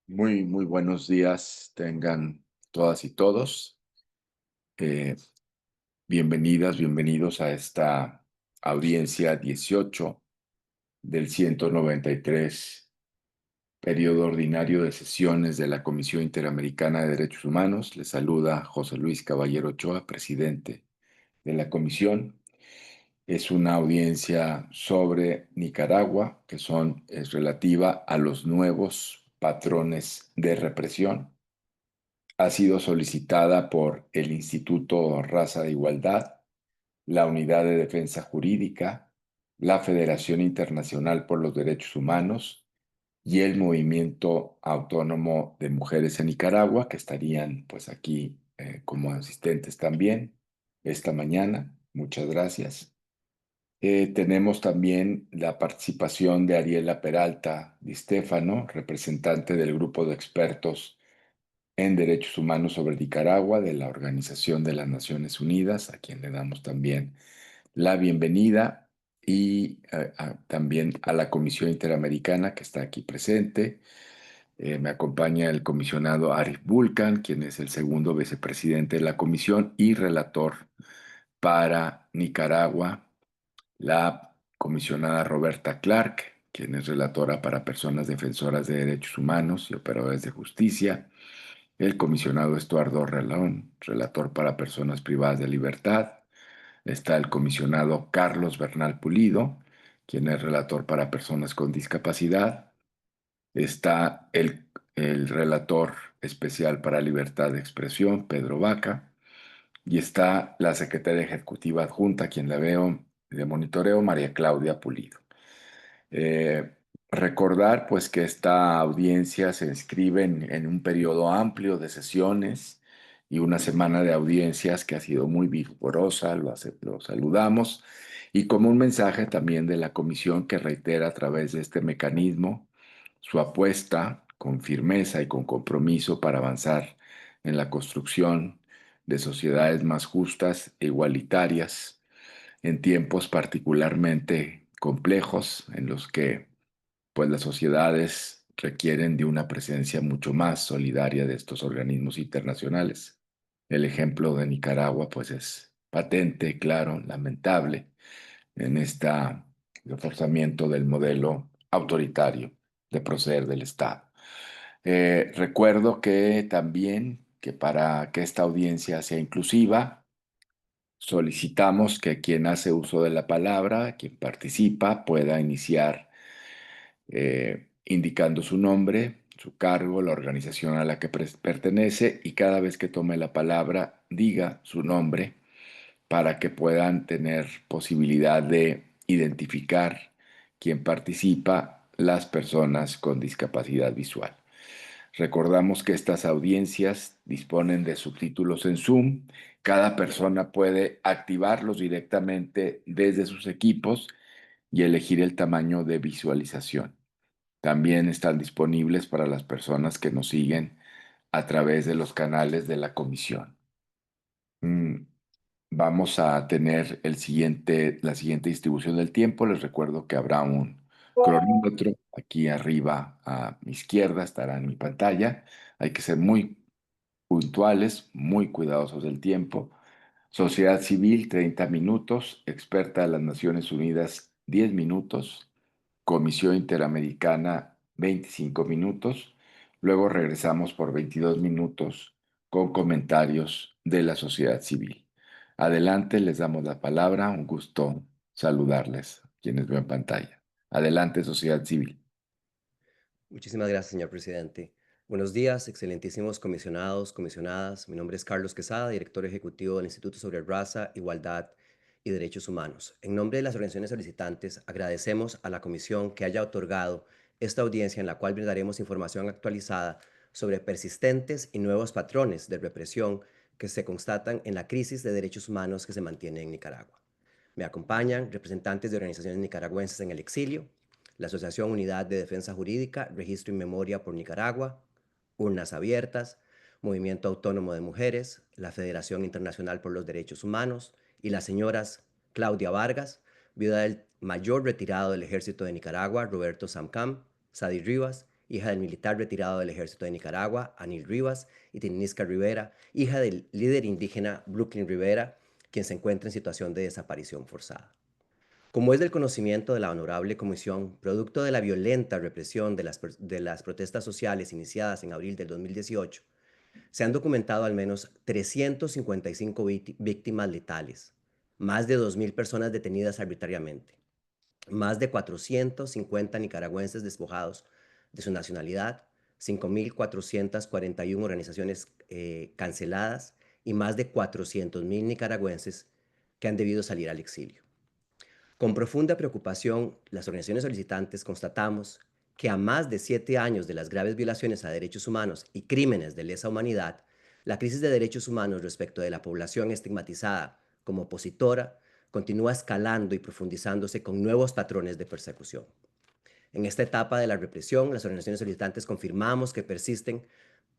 Muy buenos días tengan todas y todos. Eh, Bienvenidas, bienvenidos a esta audiencia 18 del 193 periodo ordinario de sesiones de la Comisión Interamericana de Derechos Humanos. Les saluda José Luis Caballero Ochoa, presidente de la comisión. Es una audiencia sobre Nicaragua, es relativa a los nuevos patrones de represión. Ha sido solicitada por el Instituto Raza de Igualdad, la Unidad de Defensa Jurídica, la Federación Internacional por los Derechos Humanos y el Movimiento Autónomo de Mujeres en Nicaragua, que estarían pues aquí como asistentes también esta mañana. Muchas gracias. Tenemos también la participación de Ariela Peralta Di Stefano, representante del grupo de expertos en Derechos Humanos sobre Nicaragua de la Organización de las Naciones Unidas, a quien le damos también la bienvenida, y también a la Comisión Interamericana que está aquí presente. Me acompaña el comisionado Arif Bulkan, quien es el segundo vicepresidente de la comisión y relator para Nicaragua, la comisionada Roberta Clark, quien es relatora para personas defensoras de derechos humanos y operadores de justicia, el comisionado Estuardo Relón, relator para personas privadas de libertad. Está el comisionado Carlos Bernal Pulido, quien es relator para personas con discapacidad. Está el relator especial para libertad de expresión, Pedro Vaca. Y está la secretaria ejecutiva adjunta, quien la veo de monitoreo, María Claudia Pulido. Eh, Recordar pues que esta audiencia se inscribe en un periodo amplio de sesiones y una semana de audiencias que ha sido muy vigorosa, lo saludamos, y como un mensaje también de la comisión que reitera a través de este mecanismo su apuesta con firmeza y con compromiso para avanzar en la construcción de sociedades más justas e igualitarias en tiempos particularmente complejos en los que pues las sociedades requieren de una presencia mucho más solidaria de estos organismos internacionales. El ejemplo de Nicaragua pues es patente, claro, lamentable en este reforzamiento del modelo autoritario de proceder del Estado. Recuerdo que también que para que esta audiencia sea inclusiva, solicitamos que quien hace uso de la palabra, quien participa, pueda iniciar indicando su nombre, su cargo, la organización a la que pertenece y cada vez que tome la palabra diga su nombre para que puedan tener posibilidad de identificar quien participa, las personas con discapacidad visual. Recordamos que estas audiencias disponen de subtítulos en Zoom. Cada persona puede activarlos directamente desde sus equipos y elegir el tamaño de visualización. También están disponibles para las personas que nos siguen a través de los canales de la comisión. Mm, Vamos a tener la siguiente distribución del tiempo. Les recuerdo que habrá un cronómetro aquí arriba a mi izquierda, estará en mi pantalla. Hay que ser muy puntuales, muy cuidadosos del tiempo. Sociedad civil, 30 minutos. Experta de las Naciones Unidas, 10 minutos. Comisión Interamericana, 25 minutos. Luego regresamos por 22 minutos con comentarios de la sociedad civil. Adelante, les damos la palabra. Un gusto saludarles, quienes veo en pantalla. Adelante, sociedad civil. Muchísimas gracias, señor presidente. Buenos días, excelentísimos comisionados, comisionadas. Mi nombre es Carlos Quesada, director ejecutivo del Instituto sobre Raza, Igualdad y Derechos Humanos. En nombre de las organizaciones solicitantes, agradecemos a la comisión que haya otorgado esta audiencia en la cual brindaremos información actualizada sobre persistentes y nuevos patrones de represión que se constatan en la crisis de derechos humanos que se mantiene en Nicaragua. Me acompañan representantes de organizaciones nicaragüenses en el exilio, la Asociación Unidad de Defensa Jurídica, Registro y Memoria por Nicaragua, Urnas Abiertas, Movimiento Autónomo de Mujeres, la Federación Internacional por los Derechos Humanos y las señoras Claudia Vargas, viuda del mayor retirado del Ejército de Nicaragua, Roberto Samcam, Sadi Rivas, hija del militar retirado del Ejército de Nicaragua, Anil Rivas, y Tinisca Rivera, hija del líder indígena Brooklyn Rivera, quien se encuentra en situación de desaparición forzada. Como es del conocimiento de la Honorable Comisión, producto de la violenta represión de las protestas sociales iniciadas en abril del 2018, se han documentado al menos 355 víctimas letales, más de 2.000 personas detenidas arbitrariamente, más de 450 nicaragüenses despojados de su nacionalidad, 5.441 organizaciones canceladas y más de 400.000 nicaragüenses que han debido salir al exilio. Con profunda preocupación, las organizaciones solicitantes constatamos que a más de 7 años de las graves violaciones a derechos humanos y crímenes de lesa humanidad, la crisis de derechos humanos respecto de la población estigmatizada como opositora continúa escalando y profundizándose con nuevos patrones de persecución. En esta etapa de la represión, las organizaciones solicitantes confirmamos que persisten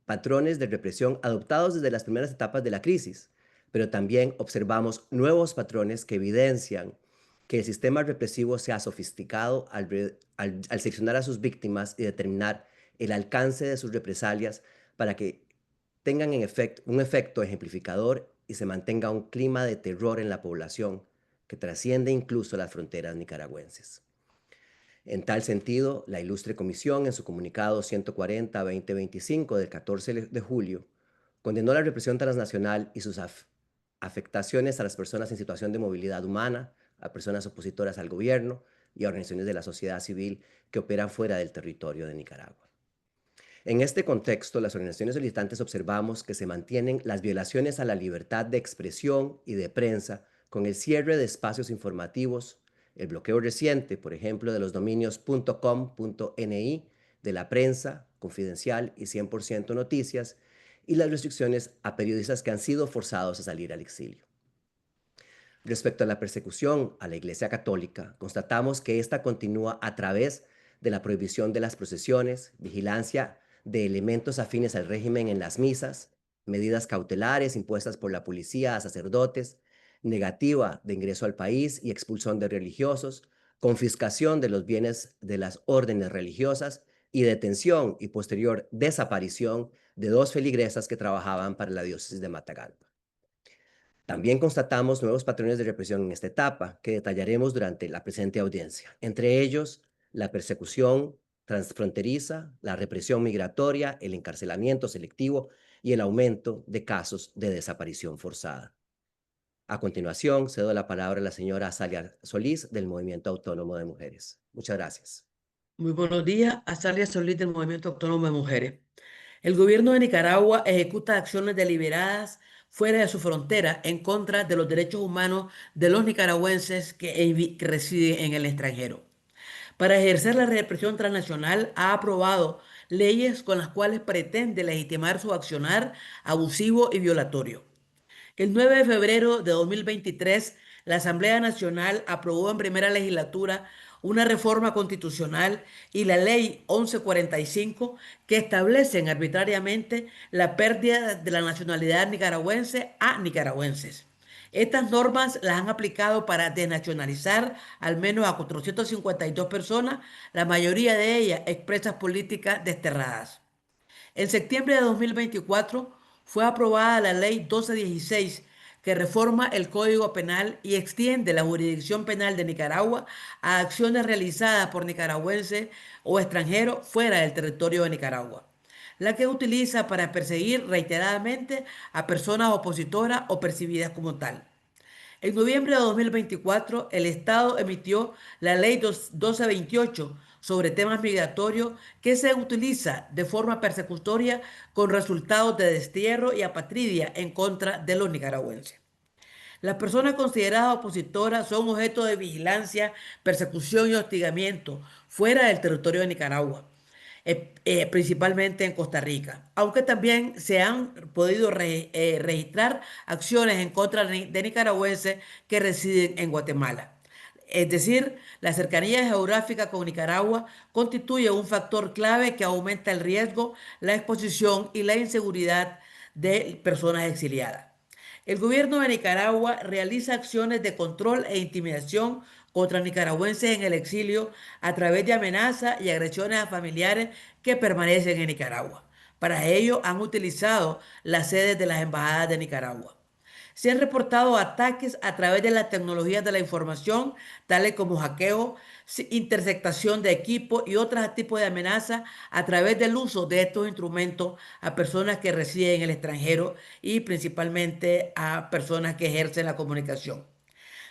patrones de represión adoptados desde las primeras etapas de la crisis, pero también observamos nuevos patrones que evidencian que el sistema represivo se ha sofisticado al seleccionar a sus víctimas y determinar el alcance de sus represalias para que tengan un efecto ejemplificador y se mantenga un clima de terror en la población que trasciende incluso las fronteras nicaragüenses. En tal sentido, la ilustre comisión, en su comunicado 140-2025 del 14 de julio, condenó la represión transnacional y sus afectaciones a las personas en situación de movilidad humana, a personas opositoras al gobierno y a organizaciones de la sociedad civil que operan fuera del territorio de Nicaragua. En este contexto, las organizaciones solicitantes observamos que se mantienen las violaciones a la libertad de expresión y de prensa con el cierre de espacios informativos, el bloqueo reciente, por ejemplo, de los dominios .com.ni, de la prensa, Confidencial y 100% Noticias, y las restricciones a periodistas que han sido forzados a salir al exilio. Respecto a la persecución a la Iglesia Católica, constatamos que esta continúa a través de la prohibición de las procesiones, vigilancia de elementos afines al régimen en las misas, medidas cautelares impuestas por la policía a sacerdotes, negativa de ingreso al país y expulsión de religiosos, confiscación de los bienes de las órdenes religiosas y detención y posterior desaparición de 2 feligresas que trabajaban para la diócesis de Matagalpa. También constatamos nuevos patrones de represión en esta etapa que detallaremos durante la presente audiencia, entre ellos la persecución transfronteriza, la represión migratoria, el encarcelamiento selectivo y el aumento de casos de desaparición forzada. A continuación, cedo la palabra a la señora Azalia Solís del Movimiento Autónomo de Mujeres. Muchas gracias. Muy buenos días, Azalia Solís del Movimiento Autónomo de Mujeres. El gobierno de Nicaragua ejecuta acciones deliberadas fuera de su frontera en contra de los derechos humanos de los nicaragüenses que residen en el extranjero. Para ejercer la represión transnacional, ha aprobado leyes con las cuales pretende legitimar su accionar abusivo y violatorio. El 9 de febrero de 2023, la Asamblea Nacional aprobó en primera legislatura una reforma constitucional y la Ley 1145 que establecen arbitrariamente la pérdida de la nacionalidad nicaragüense a nicaragüenses. Estas normas las han aplicado para desnacionalizar al menos a 452 personas, la mayoría de ellas expresas políticas desterradas. En septiembre de 2024 fue aprobada la Ley 1216, que reforma el Código Penal y extiende la jurisdicción penal de Nicaragua a acciones realizadas por nicaragüenses o extranjeros fuera del territorio de Nicaragua, la que utiliza para perseguir reiteradamente a personas opositoras o percibidas como tal. En noviembre de 2024, el Estado emitió la Ley 1228 sobre temas migratorios que se utiliza de forma persecutoria con resultados de destierro y apatridia en contra de los nicaragüenses. Las personas consideradas opositoras son objeto de vigilancia, persecución y hostigamiento fuera del territorio de Nicaragua, principalmente en Costa Rica, aunque también se han podido registrar acciones en contra de nicaragüenses que residen en Guatemala. Es decir, la cercanía geográfica con Nicaragua constituye un factor clave que aumenta el riesgo, la exposición y la inseguridad de personas exiliadas. El gobierno de Nicaragua realiza acciones de control e intimidación contra nicaragüenses en el exilio a través de amenazas y agresiones a familiares que permanecen en Nicaragua. Para ello han utilizado las sedes de las embajadas de Nicaragua. Se han reportado ataques a través de las tecnologías de la información, tales como hackeo, interceptación de equipos y otros tipos de amenazas a través del uso de estos instrumentos a personas que residen en el extranjero y principalmente a personas que ejercen la comunicación.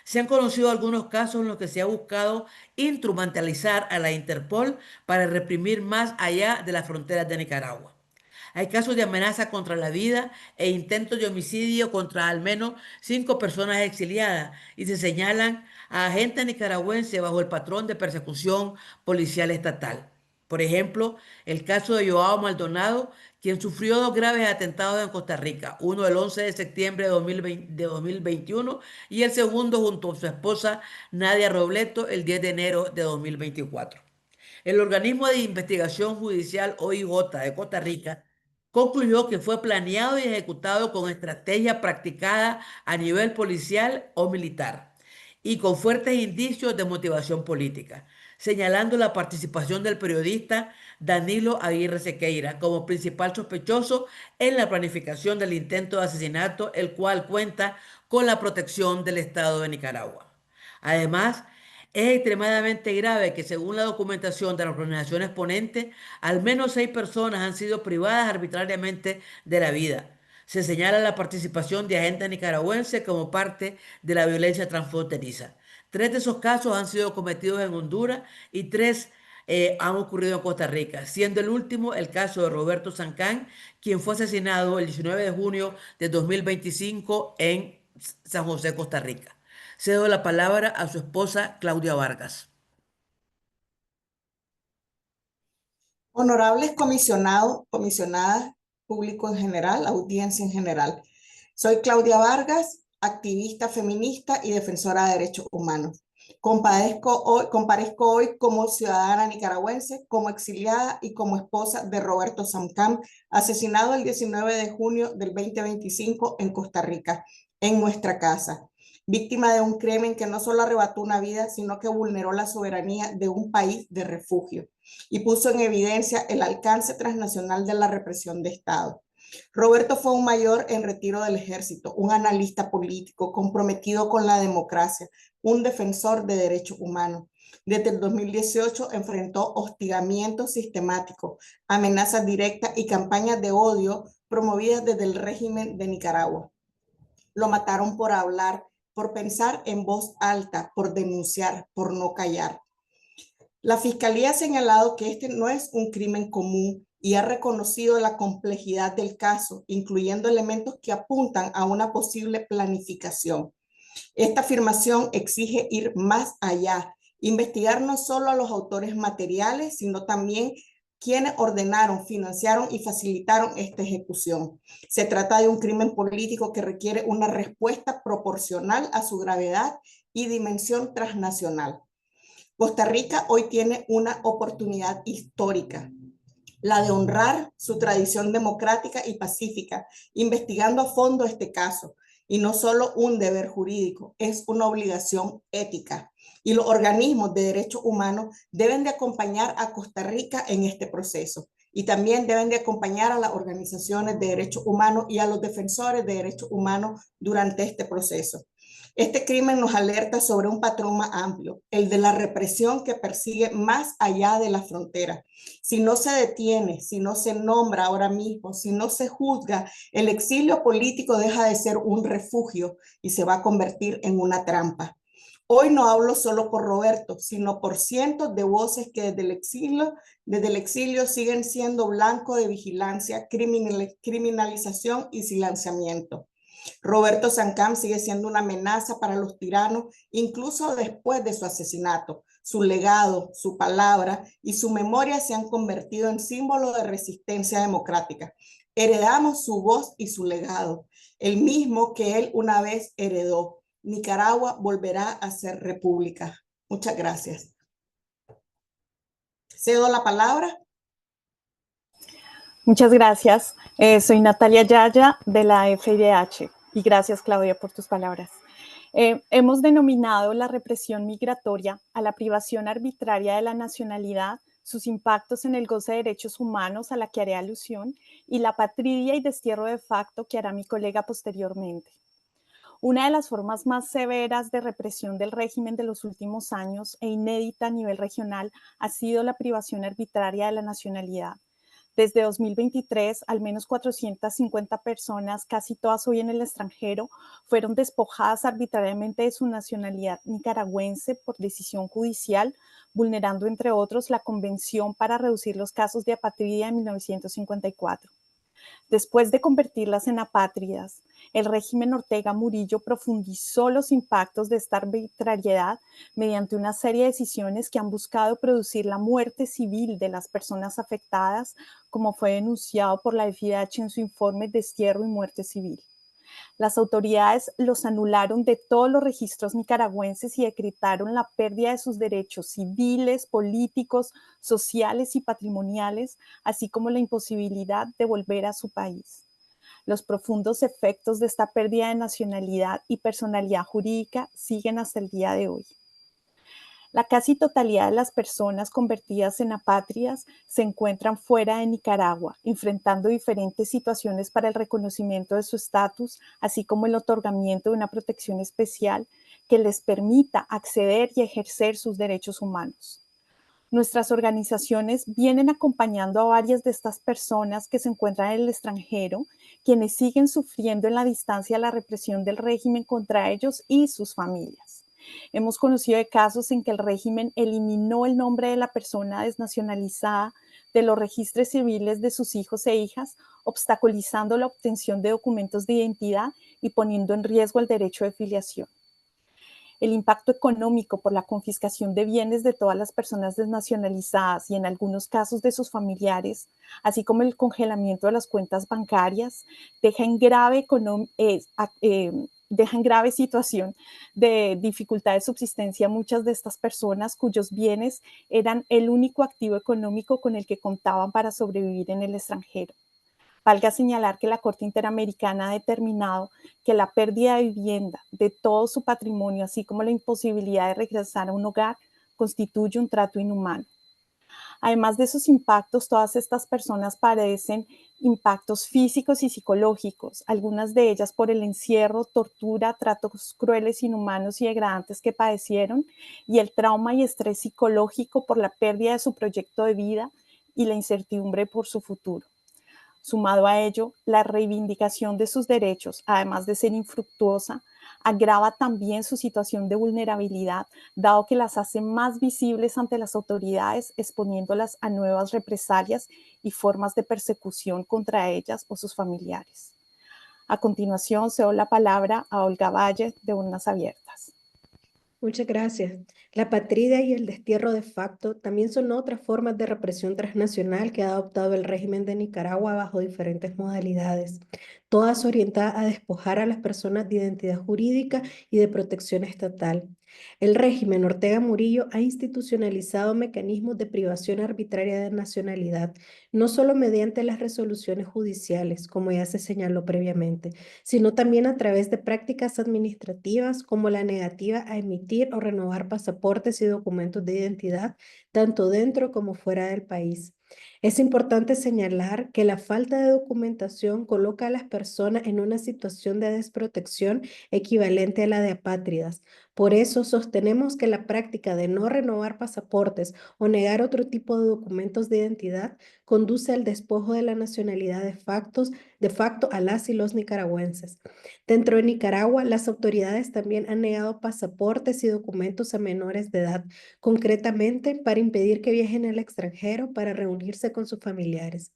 Se han conocido algunos casos en los que se ha buscado instrumentalizar a la Interpol para reprimir más allá de las fronteras de Nicaragua. Hay casos de amenaza contra la vida e intentos de homicidio contra al menos 5 personas exiliadas y se señalan a agentes nicaragüenses bajo el patrón de persecución policial estatal. Por ejemplo, el caso de Joao Maldonado, quien sufrió 2 graves atentados en Costa Rica, uno el 11 de septiembre de 2021 y el segundo junto a su esposa Nadia Robleto el 10 de enero de 2024. El organismo de investigación judicial OIJ de Costa Rica concluyó que fue planeado y ejecutado con estrategia practicada a nivel policial o militar y con fuertes indicios de motivación política, señalando la participación del periodista Danilo Aguirre Sequeira como principal sospechoso en la planificación del intento de asesinato, el cual cuenta con la protección del Estado de Nicaragua. Además, es extremadamente grave que, según la documentación de la organización exponente, al menos 6 personas han sido privadas arbitrariamente de la vida. Se señala la participación de agentes nicaragüenses como parte de la violencia transfronteriza. 3 de esos casos han sido cometidos en Honduras y 3 han ocurrido en Costa Rica, siendo el último el caso de Roberto Sancán, quien fue asesinado el 19 de junio de 2025 en San José, Costa Rica. Cedo la palabra a su esposa Claudia Vargas. Honorables comisionados, comisionadas, público en general, audiencia en general. Soy Claudia Vargas, activista feminista y defensora de derechos humanos. Comparezco hoy como ciudadana nicaragüense, como exiliada y como esposa de Roberto Sancán, asesinado el 19 de junio del 2025 en Costa Rica, en nuestra casa. Víctima de un crimen que no solo arrebató una vida, sino que vulneró la soberanía de un país de refugio y puso en evidencia el alcance transnacional de la represión de Estado. Roberto fue un mayor en retiro del ejército, un analista político comprometido con la democracia, un defensor de derechos humanos. Desde el 2018 enfrentó hostigamientos sistemáticos, amenazas directas y campañas de odio promovidas desde el régimen de Nicaragua. Lo mataron por hablar, por pensar en voz alta, por denunciar, por no callar. La Fiscalía ha señalado que este no es un crimen común y ha reconocido la complejidad del caso, incluyendo elementos que apuntan a una posible planificación. Esta afirmación exige ir más allá, investigar no solo a los autores materiales, sino también quienes ordenaron, financiaron y facilitaron esta ejecución. Se trata de un crimen político que requiere una respuesta proporcional a su gravedad y dimensión transnacional. Costa Rica hoy tiene una oportunidad histórica, la de honrar su tradición democrática y pacífica, investigando a fondo este caso. Y no solo un deber jurídico, es una obligación ética. Y los organismos de derechos humanos deben de acompañar a Costa Rica en este proceso. Y también deben de acompañar a las organizaciones de derechos humanos y a los defensores de derechos humanos durante este proceso. Este crimen nos alerta sobre un patrón más amplio, el de la represión que persigue más allá de la frontera. Si no se detiene, si no se nombra ahora mismo, si no se juzga, el exilio político deja de ser un refugio y se va a convertir en una trampa. Hoy no hablo solo por Roberto, sino por cientos de voces que desde el exilio siguen siendo blanco de vigilancia, criminalización y silenciamiento. Roberto Sancán sigue siendo una amenaza para los tiranos, incluso después de su asesinato. Su legado, su palabra y su memoria se han convertido en símbolo de resistencia democrática. Heredamos su voz y su legado, el mismo que él una vez heredó. Nicaragua volverá a ser república. Muchas gracias. Cedo la palabra. Muchas gracias. Soy Natalia Yaya de la FIDH y gracias, Claudia, por tus palabras. Hemos denominado la represión migratoria a la privación arbitraria de la nacionalidad, sus impactos en el goce de derechos humanos, a la que haré alusión, y la apatridia y destierro de facto, que hará mi colega posteriormente. Una de las formas más severas de represión del régimen de los últimos años e inédita a nivel regional ha sido la privación arbitraria de la nacionalidad. Desde 2023, al menos 450 personas, casi todas hoy en el extranjero, fueron despojadas arbitrariamente de su nacionalidad nicaragüense por decisión judicial, vulnerando, entre otros, la Convención para reducir los casos de apatridia de 1954. Después de convertirlas en apátridas, el régimen Ortega Murillo profundizó los impactos de esta arbitrariedad mediante una serie de decisiones que han buscado producir la muerte civil de las personas afectadas, como fue denunciado por la FIDH en su informe Destierro y Muerte Civil. Las autoridades los anularon de todos los registros nicaragüenses y decretaron la pérdida de sus derechos civiles, políticos, sociales y patrimoniales, así como la imposibilidad de volver a su país. Los profundos efectos de esta pérdida de nacionalidad y personalidad jurídica siguen hasta el día de hoy. La casi totalidad de las personas convertidas en apátridas se encuentran fuera de Nicaragua, enfrentando diferentes situaciones para el reconocimiento de su estatus, así como el otorgamiento de una protección especial que les permita acceder y ejercer sus derechos humanos. Nuestras organizaciones vienen acompañando a varias de estas personas que se encuentran en el extranjero, quienes siguen sufriendo en la distancia la represión del régimen contra ellos y sus familias. Hemos conocido de casos en que el régimen eliminó el nombre de la persona desnacionalizada de los registros civiles de sus hijos e hijas, obstaculizando la obtención de documentos de identidad y poniendo en riesgo el derecho de filiación. El impacto económico por la confiscación de bienes de todas las personas desnacionalizadas y en algunos casos de sus familiares, así como el congelamiento de las cuentas bancarias, deja en grave situación de dificultad de subsistencia a muchas de estas personas cuyos bienes eran el único activo económico con el que contaban para sobrevivir en el extranjero. Valga señalar que la Corte Interamericana ha determinado que la pérdida de vivienda, de todo su patrimonio, así como la imposibilidad de regresar a un hogar, constituye un trato inhumano. Además de esos impactos, todas estas personas padecen impactos físicos y psicológicos, algunas de ellas por el encierro, tortura, tratos crueles, inhumanos y degradantes que padecieron, y el trauma y estrés psicológico por la pérdida de su proyecto de vida y la incertidumbre por su futuro. Sumado a ello, la reivindicación de sus derechos, además de ser infructuosa, agrava también su situación de vulnerabilidad, dado que las hace más visibles ante las autoridades, exponiéndolas a nuevas represalias y formas de persecución contra ellas o sus familiares. A continuación, cedo la palabra a Olga Valle, de Urnas Abiertas. Muchas gracias. La apatridia y el destierro de facto también son otras formas de represión transnacional que ha adoptado el régimen de Nicaragua bajo diferentes modalidades, todas orientadas a despojar a las personas de identidad jurídica y de protección estatal. El régimen Ortega Murillo ha institucionalizado mecanismos de privación arbitraria de nacionalidad, no solo mediante las resoluciones judiciales, como ya se señaló previamente, sino también a través de prácticas administrativas como la negativa a emitir o renovar pasaportes y documentos de identidad, tanto dentro como fuera del país. Es importante señalar que la falta de documentación coloca a las personas en una situación de desprotección equivalente a la de apátridas. Por eso sostenemos que la práctica de no renovar pasaportes o negar otro tipo de documentos de identidad conduce al despojo de la nacionalidad de facto a las y los nicaragüenses. Dentro de Nicaragua, las autoridades también han negado pasaportes y documentos a menores de edad, concretamente para impedir que viajen al extranjero para reunirse con sus familiares.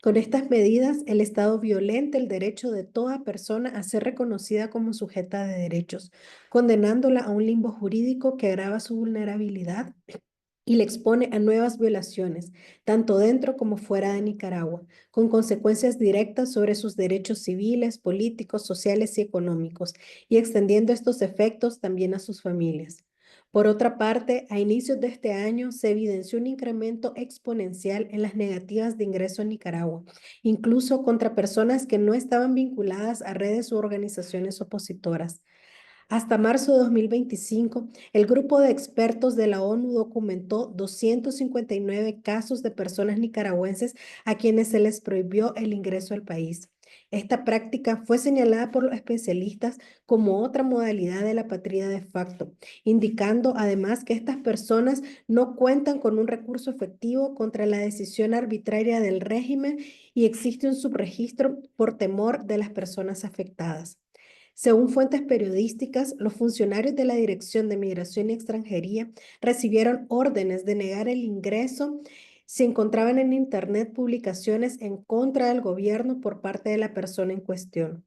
Con estas medidas, el Estado violenta el derecho de toda persona a ser reconocida como sujeta de derechos, condenándola a un limbo jurídico que agrava su vulnerabilidad y le expone a nuevas violaciones, tanto dentro como fuera de Nicaragua, con consecuencias directas sobre sus derechos civiles, políticos, sociales y económicos, y extendiendo estos efectos también a sus familias. Por otra parte, a inicios de este año se evidenció un incremento exponencial en las negativas de ingreso en Nicaragua, incluso contra personas que no estaban vinculadas a redes u organizaciones opositoras. Hasta marzo de 2025, el grupo de expertos de la ONU documentó 259 casos de personas nicaragüenses a quienes se les prohibió el ingreso al país. Esta práctica fue señalada por los especialistas como otra modalidad de la patria de facto, indicando además que estas personas no cuentan con un recurso efectivo contra la decisión arbitraria del régimen y existe un subregistro por temor de las personas afectadas. Según fuentes periodísticas, los funcionarios de la Dirección de Migración y Extranjería recibieron órdenes de negar el ingreso si encontraban en Internet publicaciones en contra del gobierno por parte de la persona en cuestión.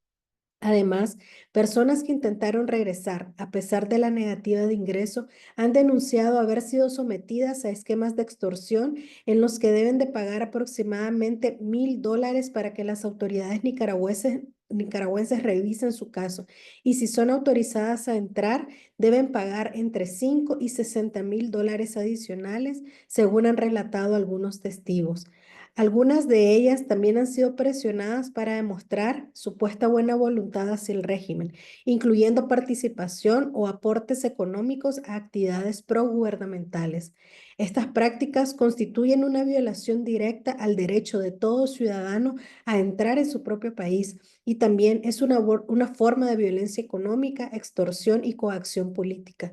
Además, personas que intentaron regresar a pesar de la negativa de ingreso han denunciado haber sido sometidas a esquemas de extorsión en los que deben de pagar aproximadamente $1,000 para que las autoridades nicaragüenses revisen su caso. Y si son autorizadas a entrar, deben pagar entre $5 y $60,000 adicionales, según han relatado algunos testigos. Algunas de ellas también han sido presionadas para demostrar supuesta buena voluntad hacia el régimen, incluyendo participación o aportes económicos a actividades progubernamentales. Estas prácticas constituyen una violación directa al derecho de todo ciudadano a entrar en su propio país y también es una forma de violencia económica, extorsión y coacción política.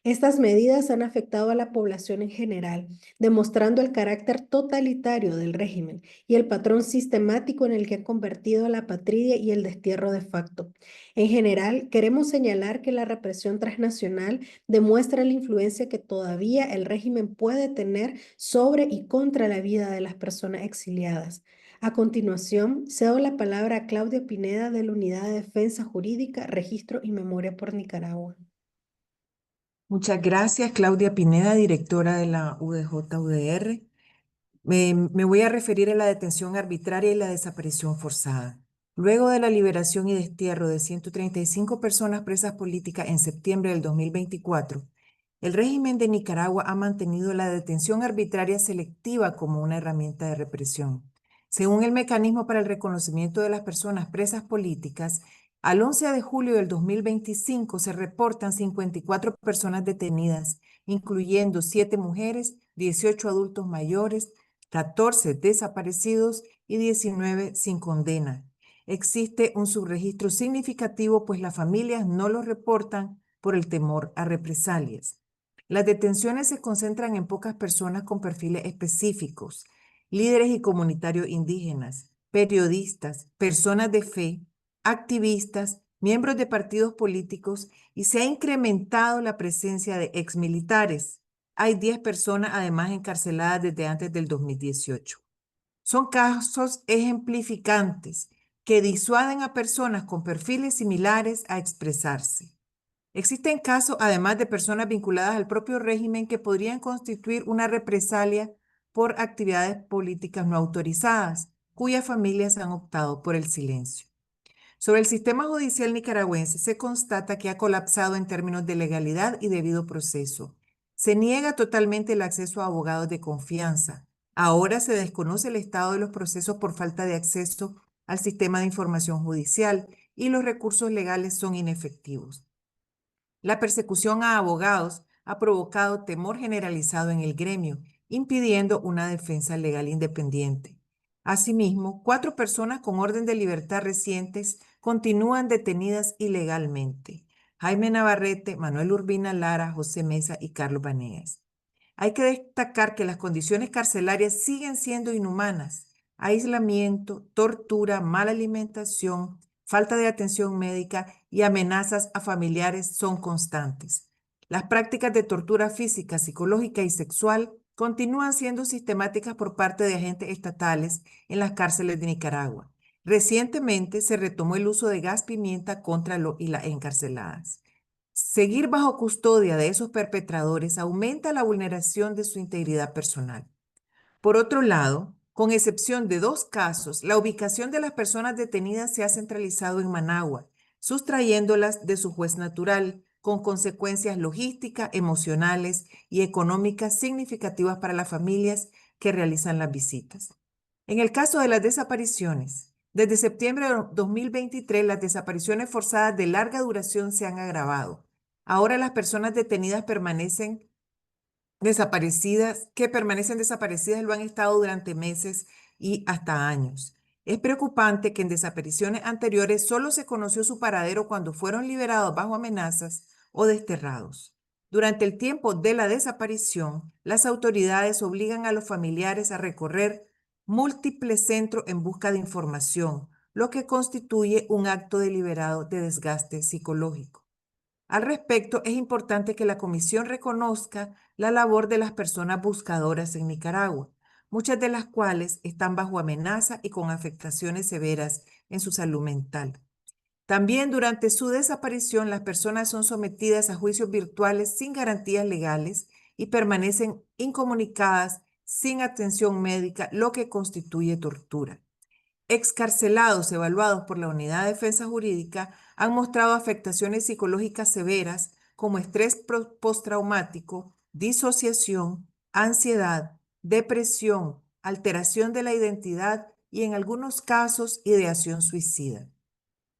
Estas medidas han afectado a la población en general, demostrando el carácter totalitario del régimen y el patrón sistemático en el que han convertido a la patria y el destierro de facto. En general, queremos señalar que la represión transnacional demuestra la influencia que todavía el régimen puede tener sobre y contra la vida de las personas exiliadas. A continuación, cedo la palabra a Claudia Pineda de la Unidad de Defensa Jurídica, Registro y Memoria por Nicaragua. Muchas gracias, Claudia Pineda, directora de la UDJ-UDR. Me voy a referir a la detención arbitraria y la desaparición forzada. Luego de la liberación y destierro de 135 personas presas políticas en septiembre del 2024, el régimen de Nicaragua ha mantenido la detención arbitraria selectiva como una herramienta de represión. Según el Mecanismo para el Reconocimiento de las Personas Presas Políticas, al 11 de julio del 2025 se reportan 54 personas detenidas, incluyendo 7 mujeres, 18 adultos mayores, 14 desaparecidos y 19 sin condena. Existe un subregistro significativo, pues las familias no lo reportan por el temor a represalias. Las detenciones se concentran en pocas personas con perfiles específicos: líderes y comunitarios indígenas, periodistas, personas de fe, activistas, miembros de partidos políticos, y se ha incrementado la presencia de exmilitares. Hay 10 personas además encarceladas desde antes del 2018. Son casos ejemplificantes que disuaden a personas con perfiles similares a expresarse. Existen casos, además, de personas vinculadas al propio régimen que podrían constituir una represalia por actividades políticas no autorizadas, cuyas familias han optado por el silencio. Sobre el sistema judicial nicaragüense se constata que ha colapsado en términos de legalidad y debido proceso. Se niega totalmente el acceso a abogados de confianza. Ahora se desconoce el estado de los procesos por falta de acceso al sistema de información judicial y los recursos legales son inefectivos. La persecución a abogados ha provocado temor generalizado en el gremio, impidiendo una defensa legal independiente. Asimismo, 4 personas con orden de libertad recientes continúan detenidas ilegalmente: Jaime Navarrete, Manuel Urbina Lara, José Mesa y Carlos Vanegas. Hay que destacar que las condiciones carcelarias siguen siendo inhumanas: aislamiento, tortura, mala alimentación, falta de atención médica y amenazas a familiares son constantes. Las prácticas de tortura física, psicológica y sexual continúan siendo sistemáticas por parte de agentes estatales en las cárceles de Nicaragua. Recientemente se retomó el uso de gas pimienta contra las encarceladas. Seguir bajo custodia de esos perpetradores aumenta la vulneración de su integridad personal. Por otro lado, con excepción de 2 casos, la ubicación de las personas detenidas se ha centralizado en Managua, sustrayéndolas de su juez natural, con consecuencias logísticas, emocionales y económicas significativas para las familias que realizan las visitas. En el caso de las desapariciones, Desde septiembre de 2023, las desapariciones forzadas de larga duración se han agravado. Ahora las personas detenidas permanecen desaparecidas lo han estado durante meses y hasta años. Es preocupante que en desapariciones anteriores solo se conoció su paradero cuando fueron liberados bajo amenazas o desterrados. Durante el tiempo de la desaparición, las autoridades obligan a los familiares a recorrer múltiples centros en busca de información, lo que constituye un acto deliberado de desgaste psicológico. Al respecto, es importante que la Comisión reconozca la labor de las personas buscadoras en Nicaragua, muchas de las cuales están bajo amenaza y con afectaciones severas en su salud mental. También durante su desaparición, las personas son sometidas a juicios virtuales sin garantías legales y permanecen incomunicadas sin atención médica, lo que constituye tortura. Excarcelados evaluados por la Unidad de Defensa Jurídica han mostrado afectaciones psicológicas severas como estrés postraumático, disociación, ansiedad, depresión, alteración de la identidad y en algunos casos ideación suicida.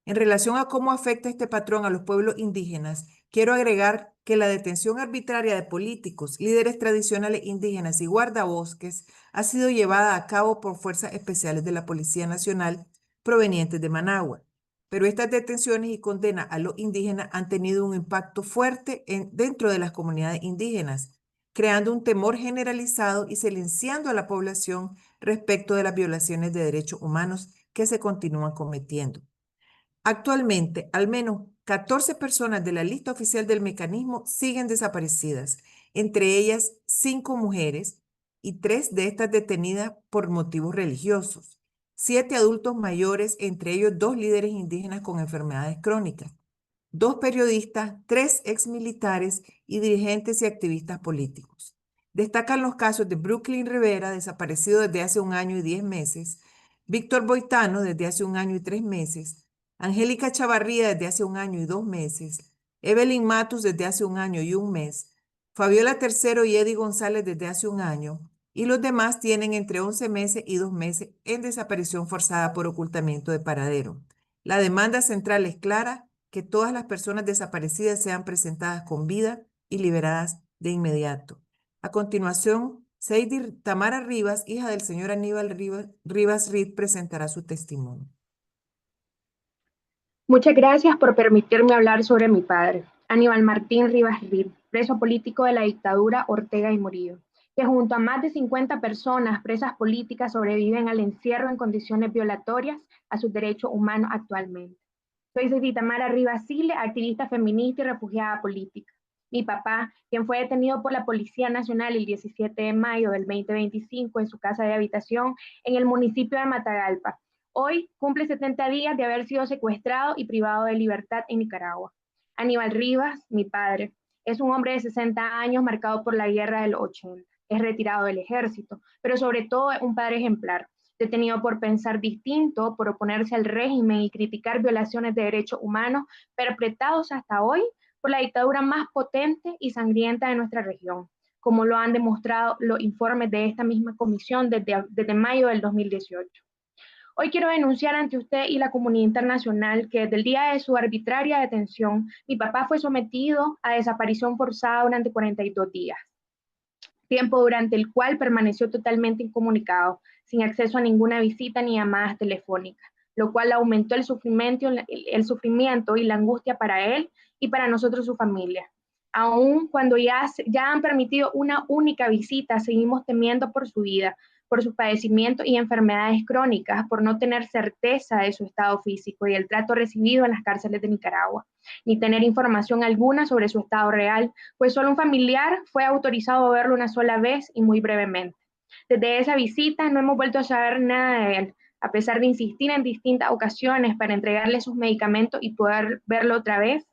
En relación a cómo afecta este patrón a los pueblos indígenas, quiero agregar que la detención arbitraria de políticos, líderes tradicionales indígenas y guardabosques ha sido llevada a cabo por fuerzas especiales de la Policía Nacional provenientes de Managua. Pero estas detenciones y condenas a los indígenas han tenido un impacto fuerte dentro de las comunidades indígenas, creando un temor generalizado y silenciando a la población respecto de las violaciones de derechos humanos que se continúan cometiendo. Actualmente, al menos 14 personas de la lista oficial del mecanismo siguen desaparecidas, entre ellas 5 mujeres y 3 de estas detenidas por motivos religiosos, 7 adultos mayores, entre ellos 2 líderes indígenas con enfermedades crónicas, 2 periodistas, 3 exmilitares y dirigentes y activistas políticos. Destacan los casos de Brooklyn Rivera, desaparecido desde hace 1 año y 10 meses, Víctor Boitano, desde hace 1 año y 3 meses, Angélica Chavarría desde hace 1 año y 2 meses, Evelyn Matus desde hace 1 año y 1 mes, Fabiola Tercero y Eddie González desde hace 1 año, y los demás tienen entre 11 meses y 2 meses en desaparición forzada por ocultamiento de paradero. La demanda central es clara, que todas las personas desaparecidas sean presentadas con vida y liberadas de inmediato. A continuación, Seidir Tamara Rivas, hija del señor Aníbal Rivas Reed, presentará su testimonio. Muchas gracias por permitirme hablar sobre mi padre, Aníbal Martín Rivas Reed, preso político de la dictadura Ortega y Murillo, que junto a más de 50 personas presas políticas sobreviven al encierro en condiciones violatorias a sus derechos humanos actualmente. Soy Seidir Tamara Rivas Sile, activista feminista y refugiada política. Mi papá, quien fue detenido por la Policía Nacional el 17 de mayo del 2025 en su casa de habitación en el municipio de Matagalpa, hoy cumple 70 días de haber sido secuestrado y privado de libertad en Nicaragua. Aníbal Rivas, mi padre, es un hombre de 60 años marcado por la guerra del 80. Es retirado del ejército, pero sobre todo es un padre ejemplar, detenido por pensar distinto, por oponerse al régimen y criticar violaciones de derechos humanos perpetrados hasta hoy por la dictadura más potente y sangrienta de nuestra región, como lo han demostrado los informes de esta misma comisión desde mayo del 2018. Hoy quiero denunciar ante usted y la comunidad internacional que desde el día de su arbitraria detención, mi papá fue sometido a desaparición forzada durante 42 días, tiempo durante el cual permaneció totalmente incomunicado, sin acceso a ninguna visita ni llamadas telefónicas, lo cual aumentó el sufrimiento y la angustia para él y para nosotros, su familia. Aún cuando ya han permitido una única visita, seguimos temiendo por su vida, por sus padecimientos y enfermedades crónicas, por no tener certeza de su estado físico y el trato recibido en las cárceles de Nicaragua, ni tener información alguna sobre su estado real, pues solo un familiar fue autorizado a verlo una sola vez y muy brevemente. Desde esa visita no hemos vuelto a saber nada de él, a pesar de insistir en distintas ocasiones para entregarle sus medicamentos y poder verlo otra vez.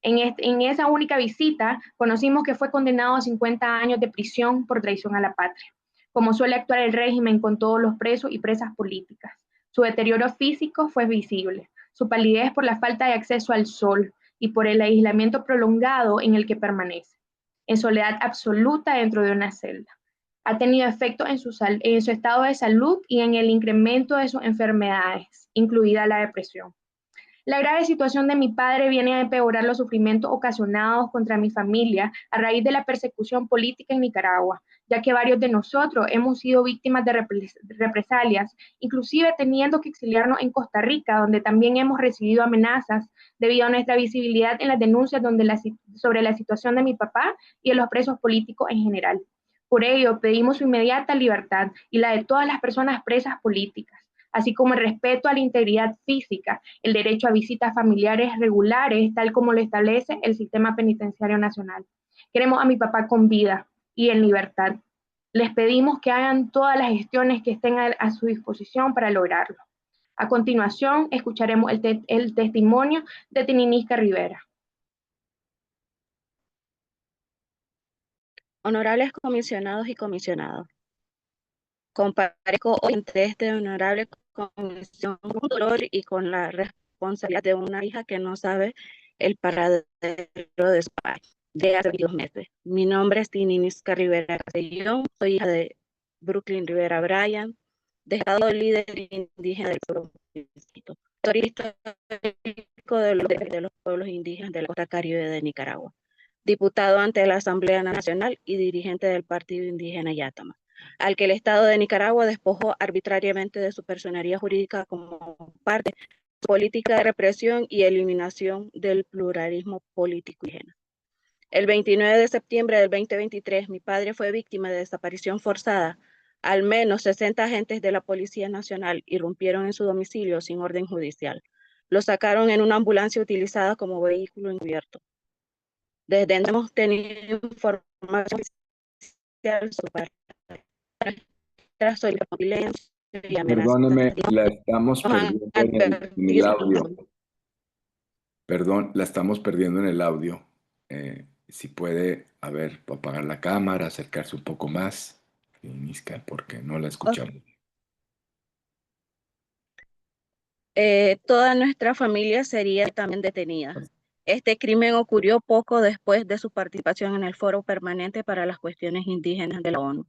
En esa única visita conocimos que fue condenado a 50 años de prisión por traición a la patria, como suele actuar el régimen con todos los presos y presas políticas. Su deterioro físico fue visible, su palidez por la falta de acceso al sol y por el aislamiento prolongado en el que permanece, en soledad absoluta dentro de una celda. Ha tenido efecto en su estado de salud y en el incremento de sus enfermedades. incluida la depresión. La grave situación de mi padre viene a empeorar los sufrimientos ocasionados contra mi familia a raíz de la persecución política en Nicaragua, ya que varios de nosotros hemos sido víctimas de represalias, inclusive teniendo que exiliarnos en Costa Rica, donde también hemos recibido amenazas debido a nuestra visibilidad en las denuncias sobre la situación de mi papá y de los presos políticos en general. Por ello, pedimos su inmediata libertad y la de todas las personas presas políticas, así como el respeto a la integridad física, el derecho a visitas familiares regulares, tal como lo establece el Sistema Penitenciario Nacional. Queremos a mi papá con vida y en libertad. Les pedimos que hagan todas las gestiones que estén a su disposición para lograrlo. A continuación, escucharemos el testimonio de Tininisca Rivera. Honorables comisionados y comisionadas, comparezco hoy ante este honorable comisión con dolor y con la responsabilidad de una hija que no sabe el paradero de su padre de hace 2 meses. Mi nombre es Tininisca Rivera Castellón, soy hija de Brooklyn Rivera Bryan, de Estado líder indígena del pueblo histórico de los pueblos indígenas de la costa caribe de Nicaragua, diputado ante la Asamblea Nacional y dirigente del Partido Indígena Yátama, al que el Estado de Nicaragua despojó arbitrariamente de su personería jurídica como parte de su política de represión y eliminación del pluralismo político indígena. El 29 de septiembre del 2023, mi padre fue víctima de desaparición forzada. Al menos 60 agentes de la Policía Nacional irrumpieron en su domicilio sin orden judicial. Lo sacaron en una ambulancia utilizada como vehículo encubierto. Desde entonces hemos tenido información oficial sobre nuestra solidaridad. Perdóneme, la estamos perdiendo en el audio. Perdón, la estamos perdiendo en el audio. Si puede, a ver, apagar la cámara, acercarse un poco más, Nisca, porque no la escuchamos. Toda nuestra familia sería también detenida. Este crimen ocurrió poco después de su participación en el Foro Permanente para las Cuestiones Indígenas de la ONU,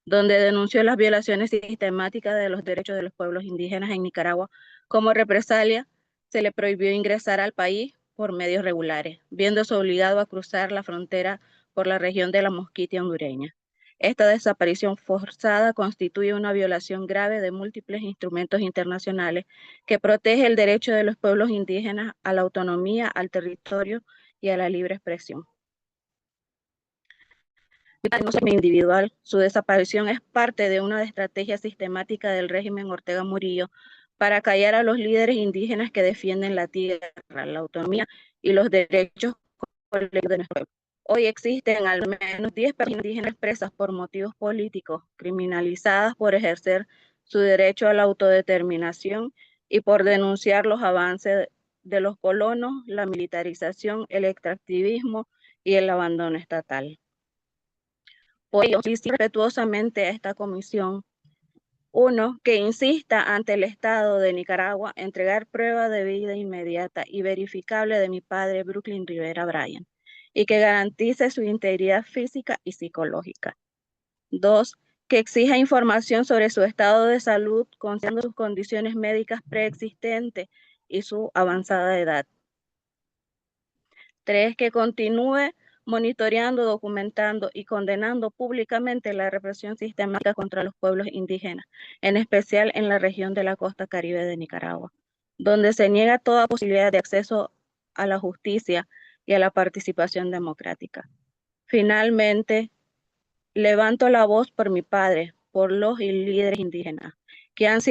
donde denunció las violaciones sistemáticas de los derechos de los pueblos indígenas en Nicaragua. Como represalia, se le prohibió ingresar al país por medios regulares, viéndose obligado a cruzar la frontera por la región de la Mosquitia hondureña. Esta desaparición forzada constituye una violación grave de múltiples instrumentos internacionales que protege el derecho de los pueblos indígenas a la autonomía, al territorio y a la libre expresión. No es individual, su desaparición es parte de una estrategia sistemática del régimen Ortega Murillo para callar a los líderes indígenas que defienden la tierra, la autonomía y los derechos colectivos de nuestro pueblo. Hoy existen al menos 10 personas indígenas presas por motivos políticos, criminalizadas por ejercer su derecho a la autodeterminación y por denunciar los avances de los colonos, la militarización, el extractivismo y el abandono estatal. Por ello, solicito respetuosamente a esta comisión, 1, que insista ante el Estado de Nicaragua a entregar prueba de vida inmediata y verificable de mi padre Brooklyn Rivera Bryan, y que garantice su integridad física y psicológica. 2, que exija información sobre su estado de salud, considerando sus condiciones médicas preexistentes y su avanzada edad. 3, que continúe monitoreando, documentando y condenando públicamente la represión sistemática contra los pueblos indígenas, en especial en la región de la costa caribe de Nicaragua, donde se niega toda posibilidad de acceso a la justicia y a la participación democrática. Finalmente, levanto la voz por mi padre, por los líderes indígenas, que han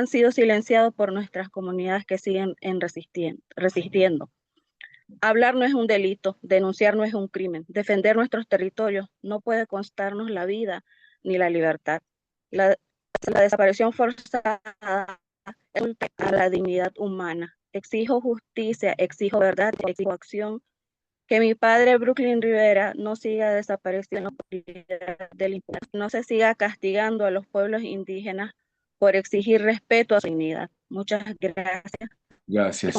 sido silenciados por nuestras comunidades que siguen resistiendo. Hablar no es un delito, denunciar no es un crimen, defender nuestros territorios no puede costarnos la vida ni la libertad. La desaparición forzada insulta a la dignidad humana. Exijo justicia, exijo verdad, exijo acción. Que mi padre Brooklyn Rivera no siga desapareciendo, no se siga castigando a los pueblos indígenas por exigir respeto a su dignidad. Muchas gracias. Gracias.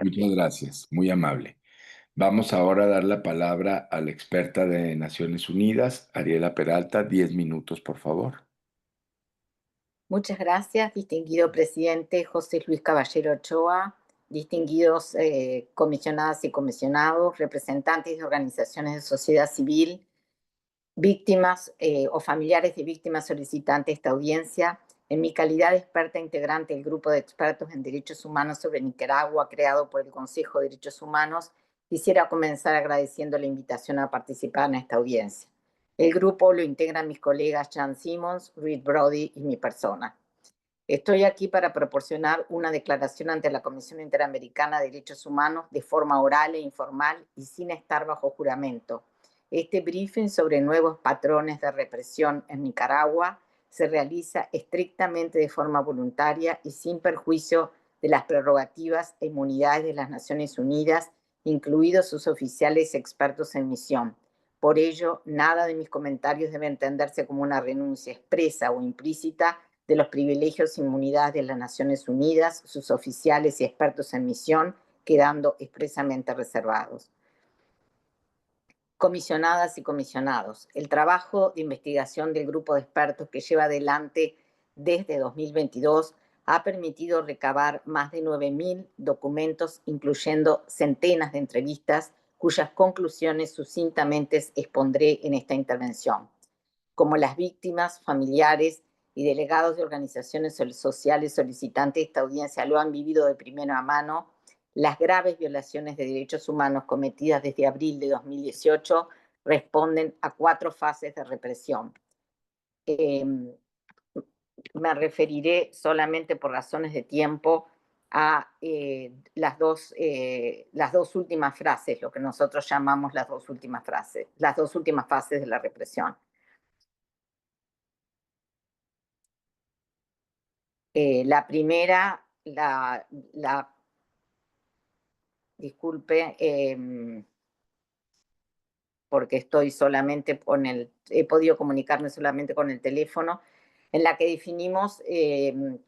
Muchas gracias, muy amable. Vamos ahora a dar la palabra a la experta de Naciones Unidas, Ariela Peralta. 10 minutos, por favor. Muchas gracias, distinguido presidente José Luis Caballero Ochoa, distinguidos comisionadas y comisionados, representantes de organizaciones de sociedad civil, víctimas o familiares de víctimas solicitantes de esta audiencia. En mi calidad de experta integrante del Grupo de Expertos en Derechos Humanos sobre Nicaragua, creado por el Consejo de Derechos Humanos, quisiera comenzar agradeciendo la invitación a participar en esta audiencia. El grupo lo integran mis colegas Jan Simmons, Reed Brody y mi persona. Estoy aquí para proporcionar una declaración ante la Comisión Interamericana de Derechos Humanos de forma oral e informal y sin estar bajo juramento. Este briefing sobre nuevos patrones de represión en Nicaragua se realiza estrictamente de forma voluntaria y sin perjuicio de las prerrogativas e inmunidades de las Naciones Unidas, incluidos sus oficiales expertos en misión. Por ello, nada de mis comentarios debe entenderse como una renuncia expresa o implícita de los privilegios e inmunidades de las Naciones Unidas, sus oficiales y expertos en misión, quedando expresamente reservados. Comisionadas y comisionados, el trabajo de investigación del grupo de expertos que lleva adelante desde 2022 ha permitido recabar más de 9.000 documentos, incluyendo centenas de entrevistas, cuyas conclusiones sucintamente expondré en esta intervención. Como las víctimas, familiares y delegados de organizaciones sociales solicitantes de esta audiencia lo han vivido de primera mano, las graves violaciones de derechos humanos cometidas desde abril de 2018 responden a 4 fases de represión. Me referiré solamente por razones de tiempo a las dos últimas frases, lo que nosotros llamamos las dos últimas fases de la represión. La primera, disculpe, porque estoy solamente he podido comunicarme solamente con el teléfono, en la que definimos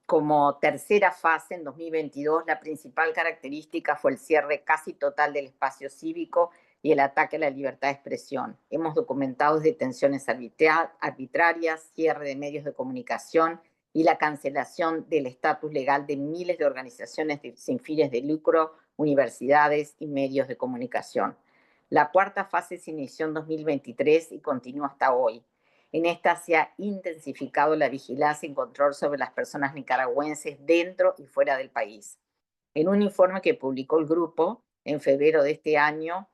como tercera fase en 2022, la principal característica fue el cierre casi total del espacio cívico y el ataque a la libertad de expresión. Hemos documentado detenciones arbitrarias, cierre de medios de comunicación y la cancelación del estatus legal de miles de organizaciones sin fines de lucro, universidades y medios de comunicación. La cuarta fase se inició en 2023 y continúa hasta hoy. En esta se ha intensificado la vigilancia y control sobre las personas nicaragüenses dentro y fuera del país. En un informe que publicó el grupo en febrero de este año,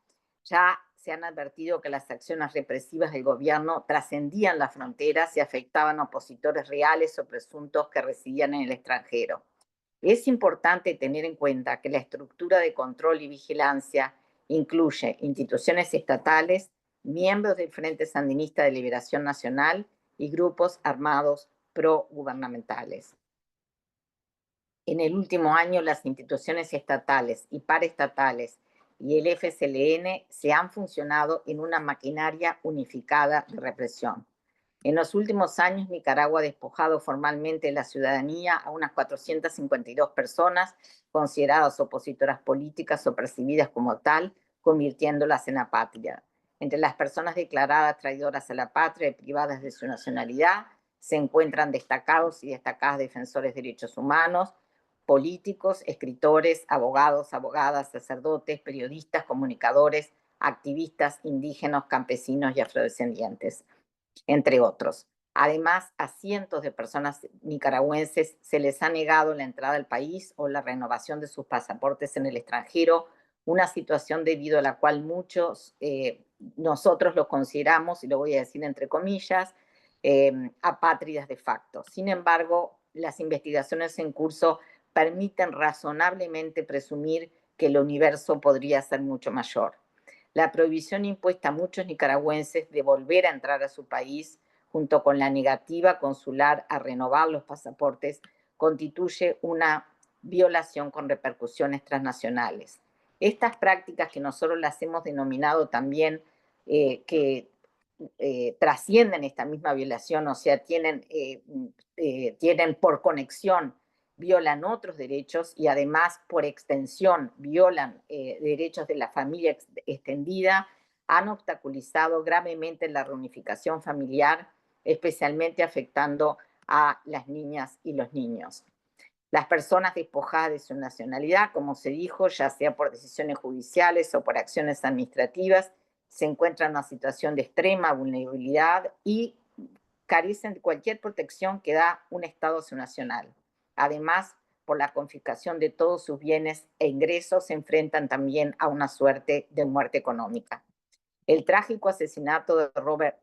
ya se han advertido que las acciones represivas del gobierno trascendían las fronteras y afectaban a opositores reales o presuntos que residían en el extranjero. Es importante tener en cuenta que la estructura de control y vigilancia incluye instituciones estatales, miembros del Frente Sandinista de Liberación Nacional y grupos armados pro-gubernamentales. En el último año, las instituciones estatales y paraestatales y el FSLN se han funcionado en una maquinaria unificada de represión. En los últimos años, Nicaragua ha despojado formalmente de la ciudadanía a unas 452 personas consideradas opositoras políticas o percibidas como tal, convirtiéndolas en apátridas. Entre las personas declaradas traidoras a la patria y privadas de su nacionalidad se encuentran destacados y destacadas defensores de derechos humanos, políticos, escritores, abogados, abogadas, sacerdotes, periodistas, comunicadores, activistas indígenas, campesinos y afrodescendientes, entre otros. Además, a cientos de personas nicaragüenses se les ha negado la entrada al país o la renovación de sus pasaportes en el extranjero, una situación debido a la cual muchos nosotros los consideramos, y lo voy a decir entre comillas, apátridas de facto. Sin embargo, las investigaciones en curso permiten razonablemente presumir que el universo podría ser mucho mayor. La prohibición impuesta a muchos nicaragüenses de volver a entrar a su país, junto con la negativa consular a renovar los pasaportes, constituye una violación con repercusiones transnacionales. Estas prácticas, que nosotros las hemos denominado también que trascienden esta misma violación, o sea, tienen por conexión, violan otros derechos y además por extensión violan derechos de la familia extendida, han obstaculizado gravemente la reunificación familiar, especialmente afectando a las niñas y los niños. Las personas despojadas de su nacionalidad, como se dijo, ya sea por decisiones judiciales o por acciones administrativas, se encuentran en una situación de extrema vulnerabilidad y carecen de cualquier protección que da un Estado nacional. Además, por la confiscación de todos sus bienes e ingresos, se enfrentan también a una suerte de muerte económica. El trágico asesinato de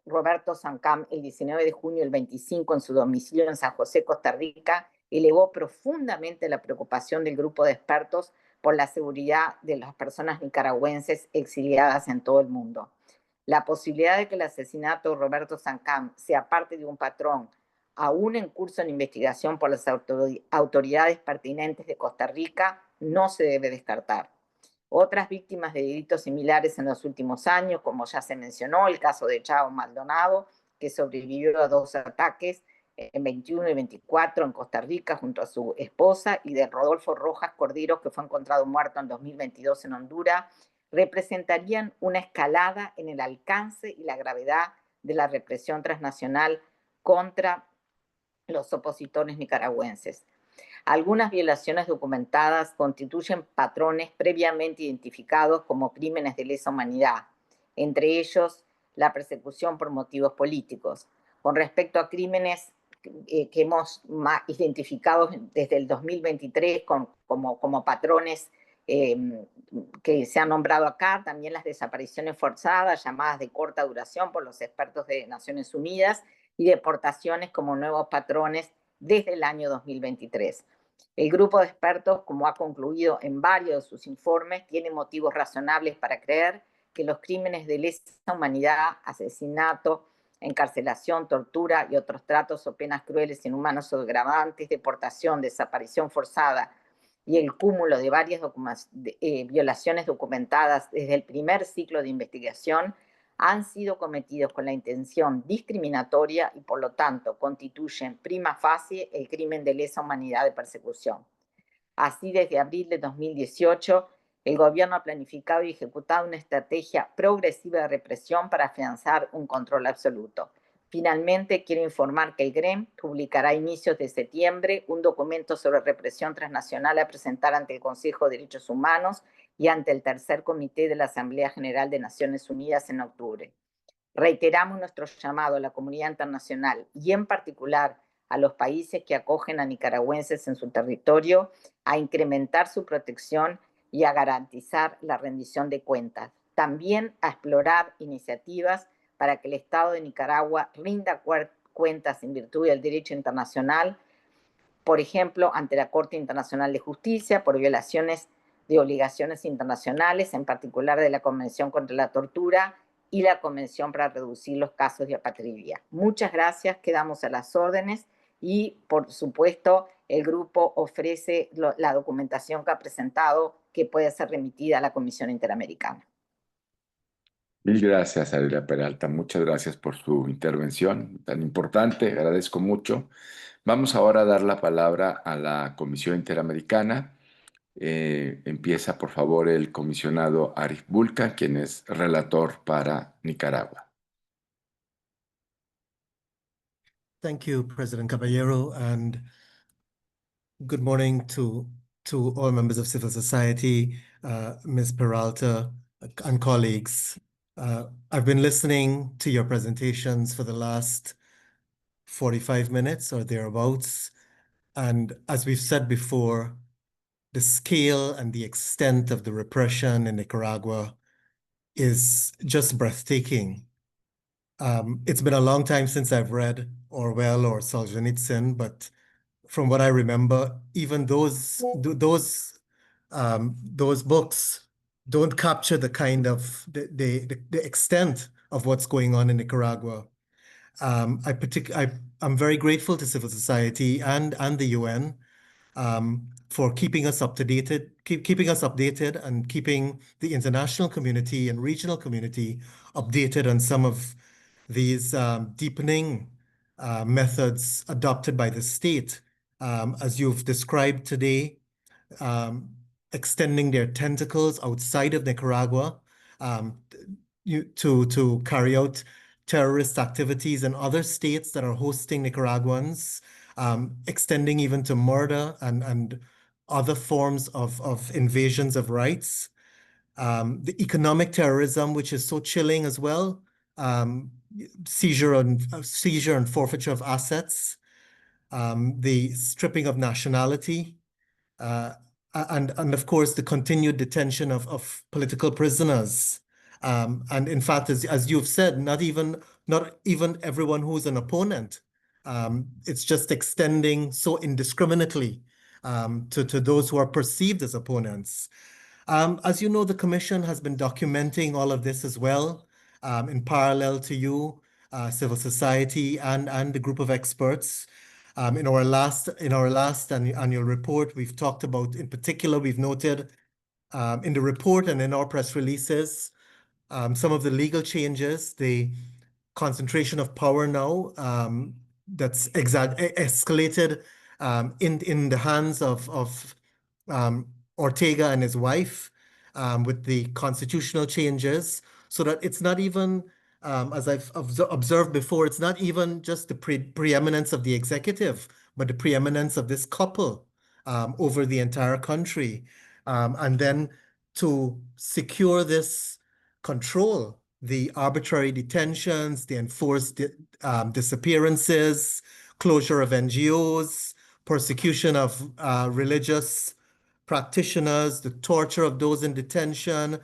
Roberto Sancam el 19 de junio del 25 en su domicilio en San José, Costa Rica, elevó profundamente la preocupación del grupo de expertos por la seguridad de las personas nicaragüenses exiliadas en todo el mundo. La posibilidad de que el asesinato de Roberto Sancam sea parte de un patrón aún en curso de investigación por las autoridades pertinentes de Costa Rica no se debe descartar. Otras víctimas de delitos similares en los últimos años, como ya se mencionó, el caso de Chavo Maldonado, que sobrevivió a 2 ataques en 21 y 24 en Costa Rica junto a su esposa, y de Rodolfo Rojas Cordero, que fue encontrado muerto en 2022 en Honduras, representarían una escalada en el alcance y la gravedad de la represión transnacional contra los opositores nicaragüenses. Algunas violaciones documentadas constituyen patrones previamente identificados como crímenes de lesa humanidad, entre ellos la persecución por motivos políticos. Con respecto a crímenes que hemos identificado desde el 2023 como patrones que se han nombrado acá, también las desapariciones forzadas, llamadas de corta duración por los expertos de Naciones Unidas, y deportaciones como nuevos patrones desde el año 2023. El grupo de expertos, como ha concluido en varios de sus informes, tiene motivos razonables para creer que los crímenes de lesa humanidad, asesinato, encarcelación, tortura y otros tratos o penas crueles, inhumanos o degradantes, deportación, desaparición forzada y el cúmulo de varias violaciones documentadas desde el primer ciclo de investigación han sido cometidos con la intención discriminatoria y, por lo tanto, constituyen prima facie el crimen de lesa humanidad de persecución. Así, desde abril de 2018, el gobierno ha planificado y ejecutado una estrategia progresiva de represión para afianzar un control absoluto. Finalmente, quiero informar que el GREM publicará a inicios de septiembre un documento sobre represión transnacional a presentar ante el Consejo de Derechos Humanos y ante el Tercer Comité de la Asamblea General de Naciones Unidas en octubre. Reiteramos nuestro llamado a la comunidad internacional y en particular a los países que acogen a nicaragüenses en su territorio a incrementar su protección y a garantizar la rendición de cuentas. También a explorar iniciativas para que el Estado de Nicaragua rinda cuentas en virtud del derecho internacional, por ejemplo, ante la Corte Internacional de Justicia por violaciones de obligaciones internacionales, en particular de la Convención contra la Tortura y la Convención para reducir los casos de apatridia. Muchas gracias, quedamos a las órdenes y, por supuesto, el grupo ofrece la documentación que ha presentado que puede ser remitida a la Comisión Interamericana. Mil gracias, Adela Peralta. Muchas gracias por su intervención tan importante. Agradezco mucho. Vamos ahora a dar la palabra a la Comisión Interamericana. Empieza, por favor, el comisionado Arif Bulka, quien es relator para Nicaragua. Thank you, President Caballero, and good morning to all members of civil society, Ms. Peralta, and colleagues. I've been listening to your presentations for the last 45 minutes or thereabouts, and as we've said before, the scale and the extent of the repression in Nicaragua is just breathtaking. It's been a long time since I've read Orwell or Solzhenitsyn, but from what I remember, even those books don't capture the kind of the extent of what's going on in Nicaragua. I'm very grateful to civil society and the UN for keeping us updated and keeping the international community and regional community updated on some of these deepening methods adopted by the state, as you've described today, extending their tentacles outside of Nicaragua to carry out terrorist activities in other states that are hosting Nicaraguans, extending even to murder and other forms of invasions of rights. The economic terrorism, which is so chilling as well, seizure and forfeiture of assets, the stripping of nationality, and of course the continued detention of political prisoners. And in fact, as you've said, not even everyone who's an opponent. It's just extending so indiscriminately to those who are perceived as opponents. As you know, the Commission has been documenting all of this as well, in parallel to you, civil society, and the group of experts. In our last annual report, we've talked about, in particular, we've noted in the report and in our press releases, some of the legal changes, the concentration of power now that's escalated in the hands of Ortega and his wife, with the constitutional changes, so that it's not even, as I've observed before, it's not even just the preeminence of the executive, but the preeminence of this couple over the entire country. And then to secure this control, the arbitrary detentions, the enforced disappearances, closure of NGOs, persecution of religious practitioners, the torture of those in detention,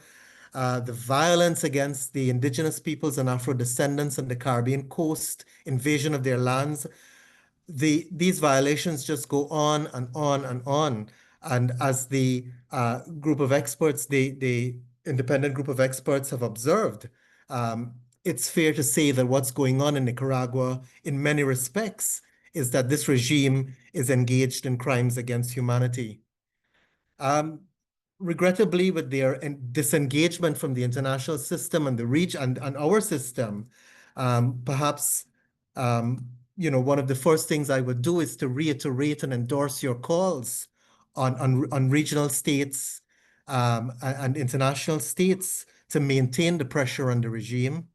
the violence against the indigenous peoples and Afro-descendants on the Caribbean coast, invasion of their lands. These violations just go on and on and on. And as the group of experts, the independent group of experts have observed, it's fair to say that what's going on in Nicaragua, in many respects, is that this regime is engaged in crimes against humanity. Regrettably, with their disengagement from the international system and the region and our system, perhaps one of the first things I would do is to reiterate and endorse your calls on regional states and international states to maintain the pressure on the regime.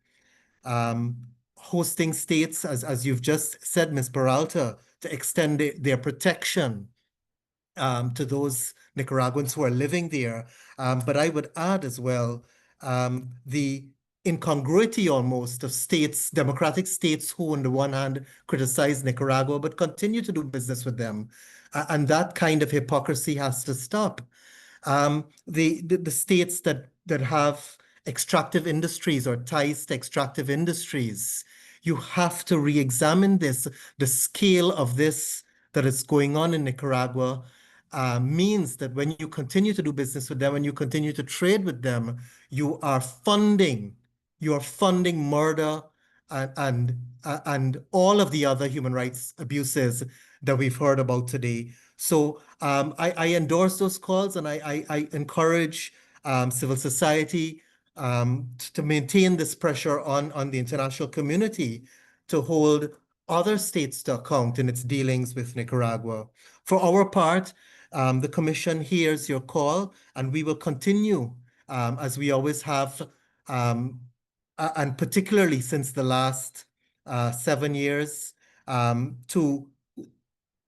Hosting states, as you've just said, Ms. Peralta, to extend their protection to those Nicaraguans who are living there. But I would add as well the incongruity almost of states, democratic states, who on the one hand criticize Nicaragua but continue to do business with them. And that kind of hypocrisy has to stop. The states that have extractive industries or ties to extractive industries, you have to re-examine this. The scale of this that is going on in Nicaragua means that when you continue to do business with them, when you continue to trade with them, you are funding murder and all of the other human rights abuses that we've heard about today. So I endorse those calls, and I encourage civil society to maintain this pressure on the international community to hold other states to account in its dealings with Nicaragua. For our part, the Commission hears your call, and we will continue, as we always have, and particularly since the last 7 years, to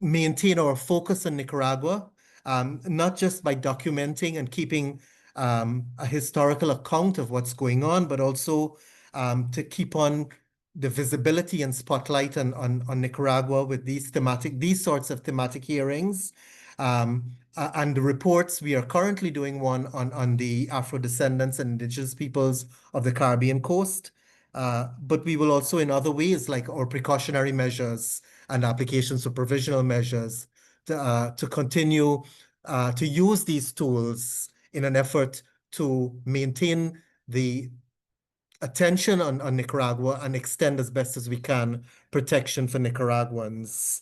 maintain our focus on Nicaragua, not just by documenting and keeping a historical account of what's going on, but also to keep on the visibility and spotlight on Nicaragua with these sorts of thematic hearings. And the reports, we are currently doing one on the Afro-descendants and indigenous peoples of the Caribbean coast. But we will also in other ways, like our precautionary measures and applications for provisional measures, to continue to use these tools in an effort to maintain the attention on Nicaragua and extend as best as we can protection for Nicaraguans.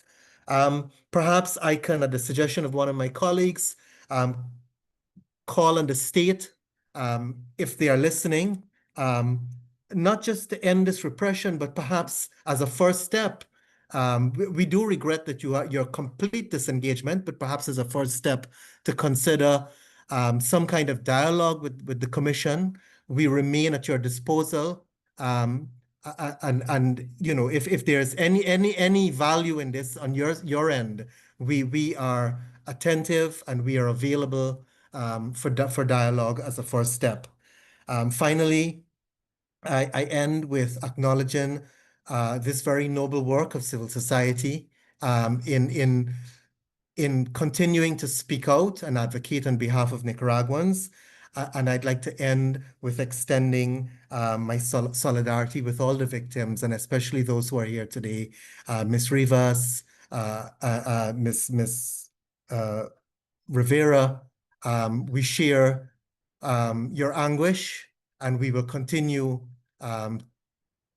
Perhaps I can, at the suggestion of one of my colleagues, call on the state, if they are listening, not just to end this repression, but perhaps as a first step. We do regret that your complete disengagement, but perhaps as a first step to consider some kind of dialogue with the Commission. We remain at your disposal and you know, if there's any value in this on your end, we are attentive and we are available for dialogue as a first step. Finally, I end with acknowledging this very noble work of civil society in continuing to speak out and advocate on behalf of Nicaraguans. And I'd like to end with extending my solidarity with all the victims, and especially those who are here today. Ms. Rivas, Ms. Rivera, we share your anguish, and we will continue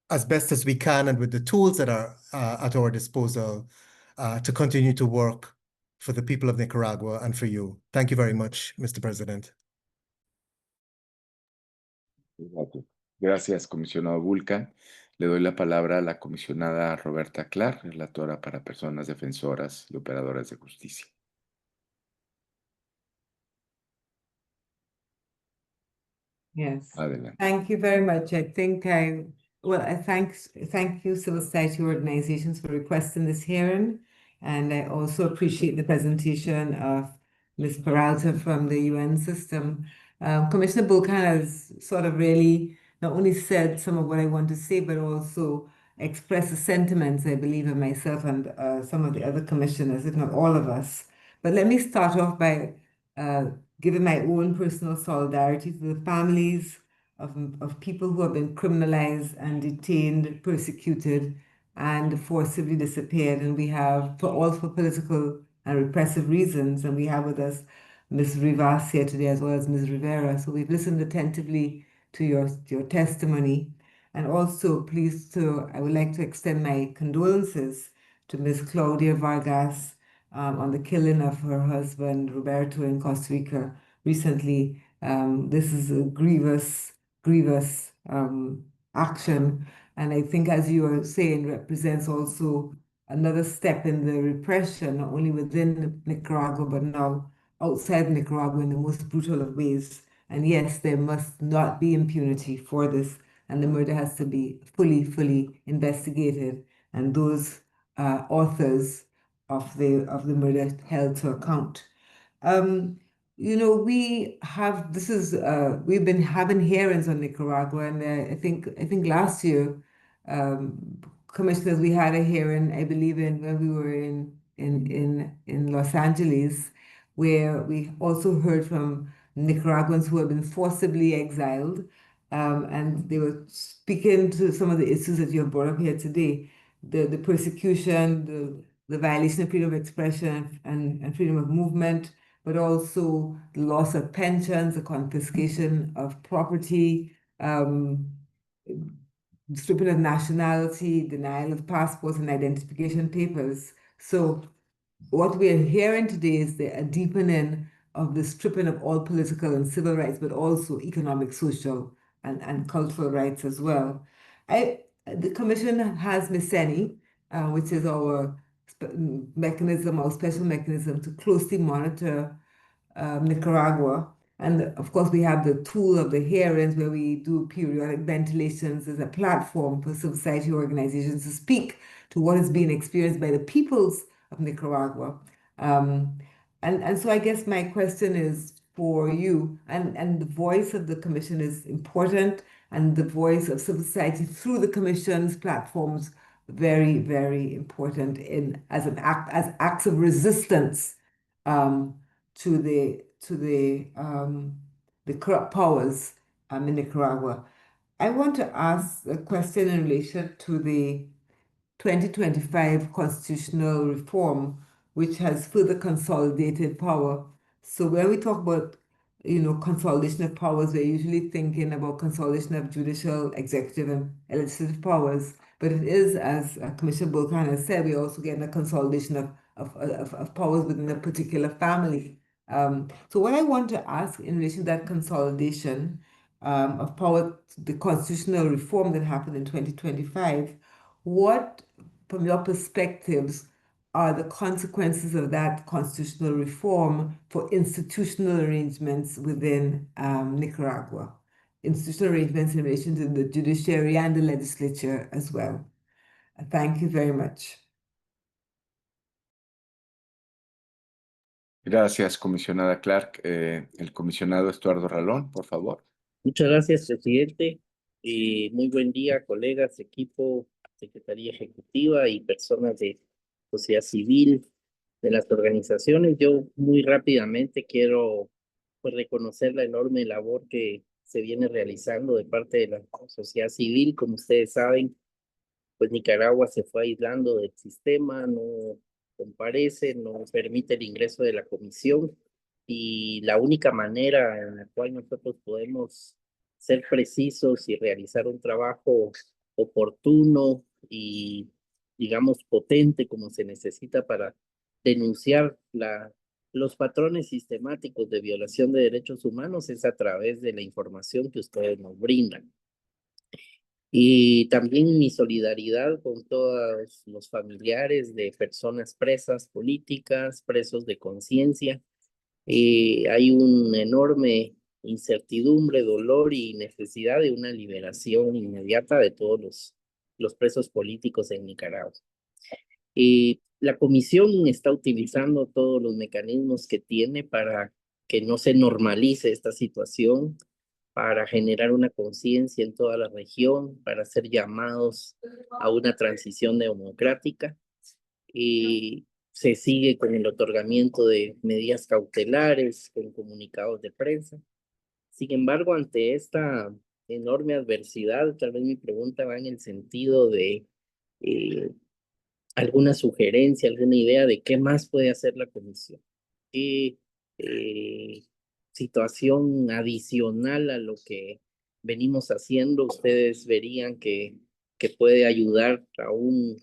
as best as we can and with the tools that are at our disposal to continue to work for the people of Nicaragua and for you. Thank you very much, Mr. President. Gracias, comisionado Vulcan. Le doy la palabra a la comisionada Roberta Clark, relatora para personas defensoras y operadoras de justicia. Yes. Adelante. Thank you very much. I think I thank you, civil society organizations, for requesting this hearing. And I also appreciate the presentation of Ms. Peralta from the UN system. Commissioner Vulcan has sort of really not only said some of what I want to say, but also expressed the sentiments, I believe, of myself and some of the other commissioners, if not all of us. But let me start off by giving my own personal solidarity to the families of people who have been criminalized and detained, persecuted, and forcibly disappeared. And we have, for political and repressive reasons, and we have with us Ms. Rivas here today, as well as Ms. Rivera. So we've listened attentively to your testimony. And also, I would like to extend my condolences to Ms. Claudia Vargas on the killing of her husband, Roberto, in Costa Rica recently. This is a grievous action. And I think, as you are saying, represents also another step in the repression, not only within Nicaragua, but now outside Nicaragua in the most brutal of ways. And yes, there must not be impunity for this, and the murder has to be fully investigated, and those authors of the murder held to account. You know, we've been having hearings on Nicaragua, and I think last year, commissioners, we had a hearing, I believe, when we were in Los Angeles, where we also heard from Nicaraguans who have been forcibly exiled, and they were speaking to some of the issues that you have brought up here today, the persecution, the violation of freedom of expression and freedom of movement, but also the loss of pensions, the confiscation of property, stripping of nationality, denial of passports and identification papers. So what we are hearing today is a deepening of the stripping of all political and civil rights, but also economic, social, and cultural rights as well. The Commission has MICENI, which is our mechanism, our special mechanism to closely monitor Nicaragua. And of course, we have the tool of the hearings where we do periodic ventilations as a platform for civil society organizations to speak to what is being experienced by the peoples of Nicaragua. And so I guess my question is for you, and the voice of the Commission is important, and the voice of civil society through the Commission's platforms very, very important as acts of resistance to the corrupt powers in Nicaragua. I want to ask a question in relation to the 2025 constitutional reform, which has further consolidated power. So when we talk about, consolidation of powers, we're usually thinking about consolidation of judicial, executive, and legislative powers. But it is, as Commissioner Vulcan has said, we're also getting a consolidation of powers within a particular family. So what I want to ask in relation to that consolidation of power, the constitutional reform that happened in 2025, what, from your perspectives, are the consequences of that constitutional reform for institutional arrangements within Nicaragua? institutional arrangements and relations in the judiciary and the legislature as well. Thank you very much. Gracias, comisionada Clark. El comisionado Estuardo Ralón, por favor. Muchas gracias, presidente. Muy buen día, colegas, equipo, Secretaría Ejecutiva y personas de sociedad civil de las organizaciones. Yo muy rápidamente quiero pues, reconocer la enorme labor que se viene realizando de parte de la sociedad civil. Como ustedes saben, pues Nicaragua se fue aislando del sistema, no comparece, no permite el ingreso de la comisión y la única manera en la cual nosotros podemos ser precisos y realizar un trabajo oportuno y, digamos, potente como se necesita para denunciar los patrones sistemáticos de violación de derechos humanos es a través de la información que ustedes nos brindan. Y también mi solidaridad con todos los familiares de personas presas políticas, presos de conciencia. Hay una enorme incertidumbre, dolor y necesidad de una liberación inmediata de todos los presos políticos en Nicaragua. La comisión está utilizando todos los mecanismos que tiene para que no se normalice esta situación, para generar una conciencia en toda la región, para hacer llamados a una transición democrática. Y se sigue con el otorgamiento de medidas cautelares, con comunicados de prensa. Sin embargo, ante esta enorme adversidad, tal vez mi pregunta va en el sentido de alguna sugerencia, alguna idea de qué más puede hacer la comisión. ¿Qué situación adicional a lo que venimos haciendo ustedes verían que puede ayudar a un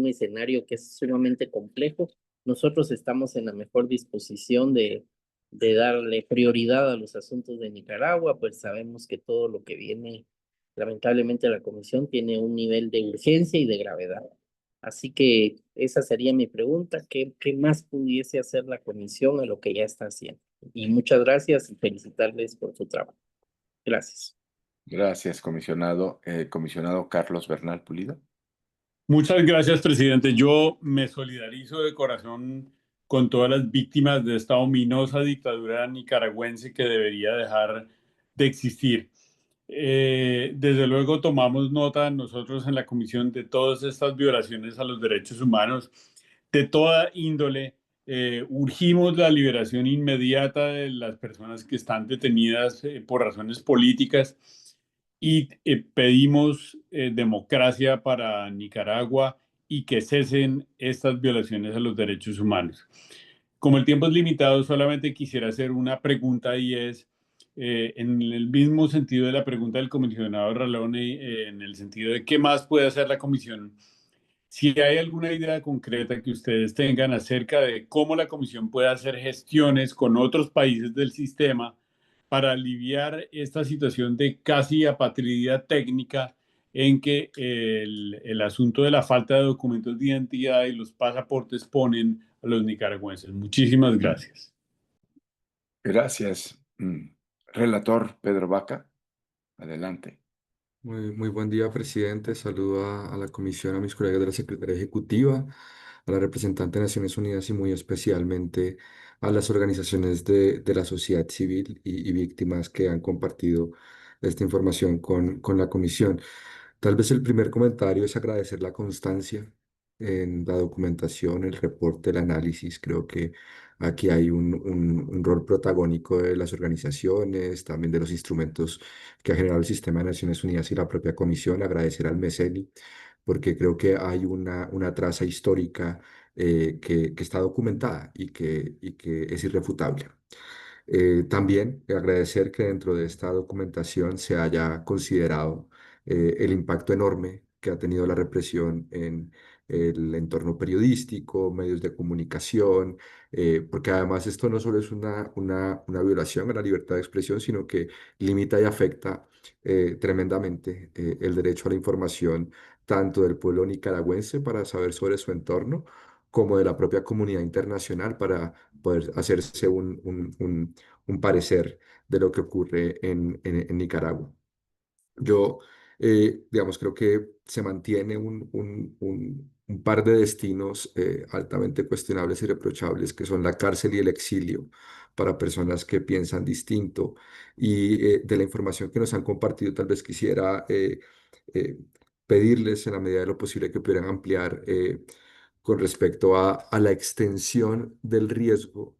escenario que es sumamente complejo? Nosotros estamos en la mejor disposición de darle prioridad a los asuntos de Nicaragua, pues sabemos que todo lo que viene, lamentablemente, a la comisión tiene un nivel de urgencia y de gravedad. Así que esa sería mi pregunta, ¿qué más pudiese hacer la comisión a lo que ya está haciendo? Y muchas gracias y felicitarles por su trabajo. Gracias. Gracias, comisionado. Comisionado Carlos Bernal Pulido. Muchas gracias, presidente. Yo me solidarizo de corazón con todas las víctimas de esta ominosa dictadura nicaragüense que debería dejar de existir. Desde luego tomamos nota nosotros en la comisión de todas estas violaciones a los derechos humanos de toda índole. Urgimos la liberación inmediata de las personas que están detenidas por razones políticas y pedimos democracia para Nicaragua y que cesen estas violaciones a los derechos humanos. Como el tiempo es limitado, solamente quisiera hacer una pregunta y es, en el mismo sentido de la pregunta del comisionado Ralone, en el sentido de qué más puede hacer la comisión. Si hay alguna idea concreta que ustedes tengan acerca de cómo la comisión puede hacer gestiones con otros países del sistema para aliviar esta situación de casi apatridad técnica en que el asunto de la falta de documentos de identidad y los pasaportes ponen a los nicaragüenses. Muchísimas gracias. Gracias. Relator Pedro Vaca, adelante. Muy buen día, presidente. Saludo a la comisión, a mis colegas de la Secretaría Ejecutiva, a la representante de Naciones Unidas y muy especialmente a las organizaciones de la sociedad civil y víctimas que han compartido esta información con la comisión. Tal vez el primer comentario es agradecer la constancia en la documentación, el reporte, el análisis. Creo que aquí hay un rol protagónico de las organizaciones, también de los instrumentos que ha generado el Sistema de Naciones Unidas y la propia Comisión. Agradecer al MECENI, porque creo que hay una traza histórica que está documentada y que es irrefutable. También agradecer que dentro de esta documentación se haya considerado el impacto enorme que ha tenido la represión en el entorno periodístico, medios de comunicación, porque además esto no solo es una violación a la libertad de expresión, sino que limita y afecta tremendamente el derecho a la información tanto del pueblo nicaragüense para saber sobre su entorno, como de la propia comunidad internacional para poder hacerse un parecer de lo que ocurre en Nicaragua. Yo, digamos, creo que se mantiene un par de destinos altamente cuestionables y reprochables, que son la cárcel y el exilio para personas que piensan distinto. Y de la información que nos han compartido, tal vez quisiera eh, pedirles en la medida de lo posible que pudieran ampliar con respecto a la extensión del riesgo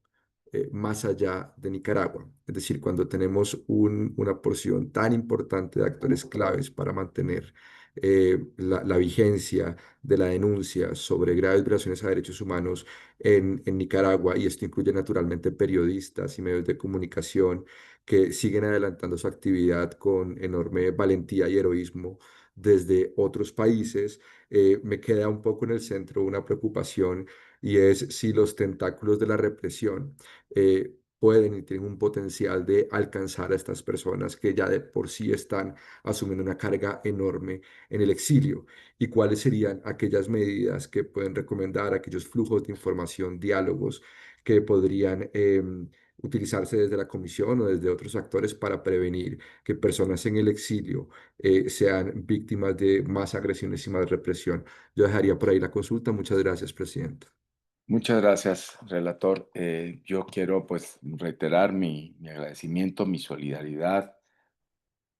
más allá de Nicaragua. Es decir, cuando tenemos una porción tan importante de actores claves para mantener la vigencia de la denuncia sobre graves violaciones a derechos humanos en Nicaragua, y esto incluye naturalmente periodistas y medios de comunicación que siguen adelantando su actividad con enorme valentía y heroísmo desde otros países, me queda un poco en el centro una preocupación, y es si los tentáculos de la represión pueden y tienen un potencial de alcanzar a estas personas que ya de por sí están asumiendo una carga enorme en el exilio, y cuáles serían aquellas medidas que pueden recomendar, aquellos flujos de información, diálogos que podrían utilizarse desde la Comisión o desde otros actores para prevenir que personas en el exilio sean víctimas de más agresiones y más represión. Yo dejaría por ahí la consulta. Muchas gracias, presidente. Muchas gracias, relator. Yo quiero pues reiterar mi agradecimiento, mi solidaridad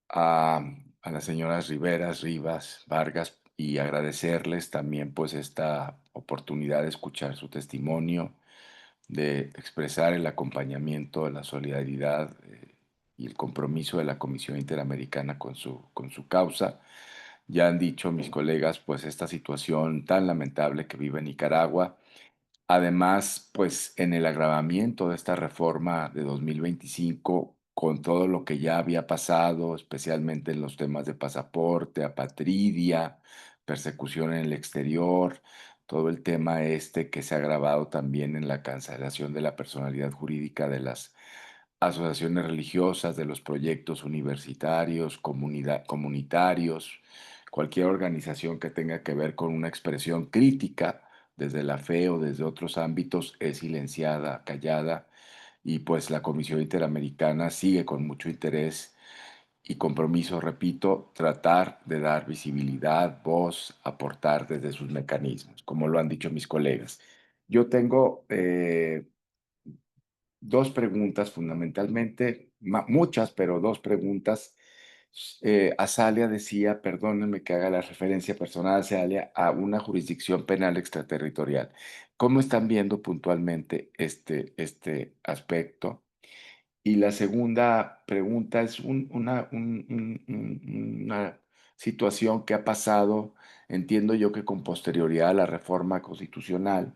a, a las señoras Riveras, Rivas, Vargas, y agradecerles también pues esta oportunidad de escuchar su testimonio, de expresar el acompañamiento, la solidaridad y el compromiso de la Comisión Interamericana con su causa. Ya han dicho mis colegas pues esta situación tan lamentable que vive Nicaragua. Además, pues en el agravamiento de esta reforma de 2025, con todo lo que ya había pasado, especialmente en los temas de pasaporte, apatridia, persecución en el exterior, todo el tema este que se ha agravado también en la cancelación de la personalidad jurídica de las asociaciones religiosas, de los proyectos universitarios, comunitarios, cualquier organización que tenga que ver con una expresión crítica desde la fe o desde otros ámbitos es silenciada, callada, y pues la Comisión Interamericana sigue con mucho interés y compromiso, repito, tratar de dar visibilidad, voz, aportar desde sus mecanismos, como lo han dicho mis colegas. Yo tengo dos preguntas fundamentalmente, muchas, pero dos preguntas. Azalia decía, perdónenme que haga la referencia personal, Azalia, a una jurisdicción penal extraterritorial. ¿Cómo están viendo puntualmente este aspecto? Y la segunda pregunta es una situación que ha pasado, entiendo yo que con posterioridad a la reforma constitucional,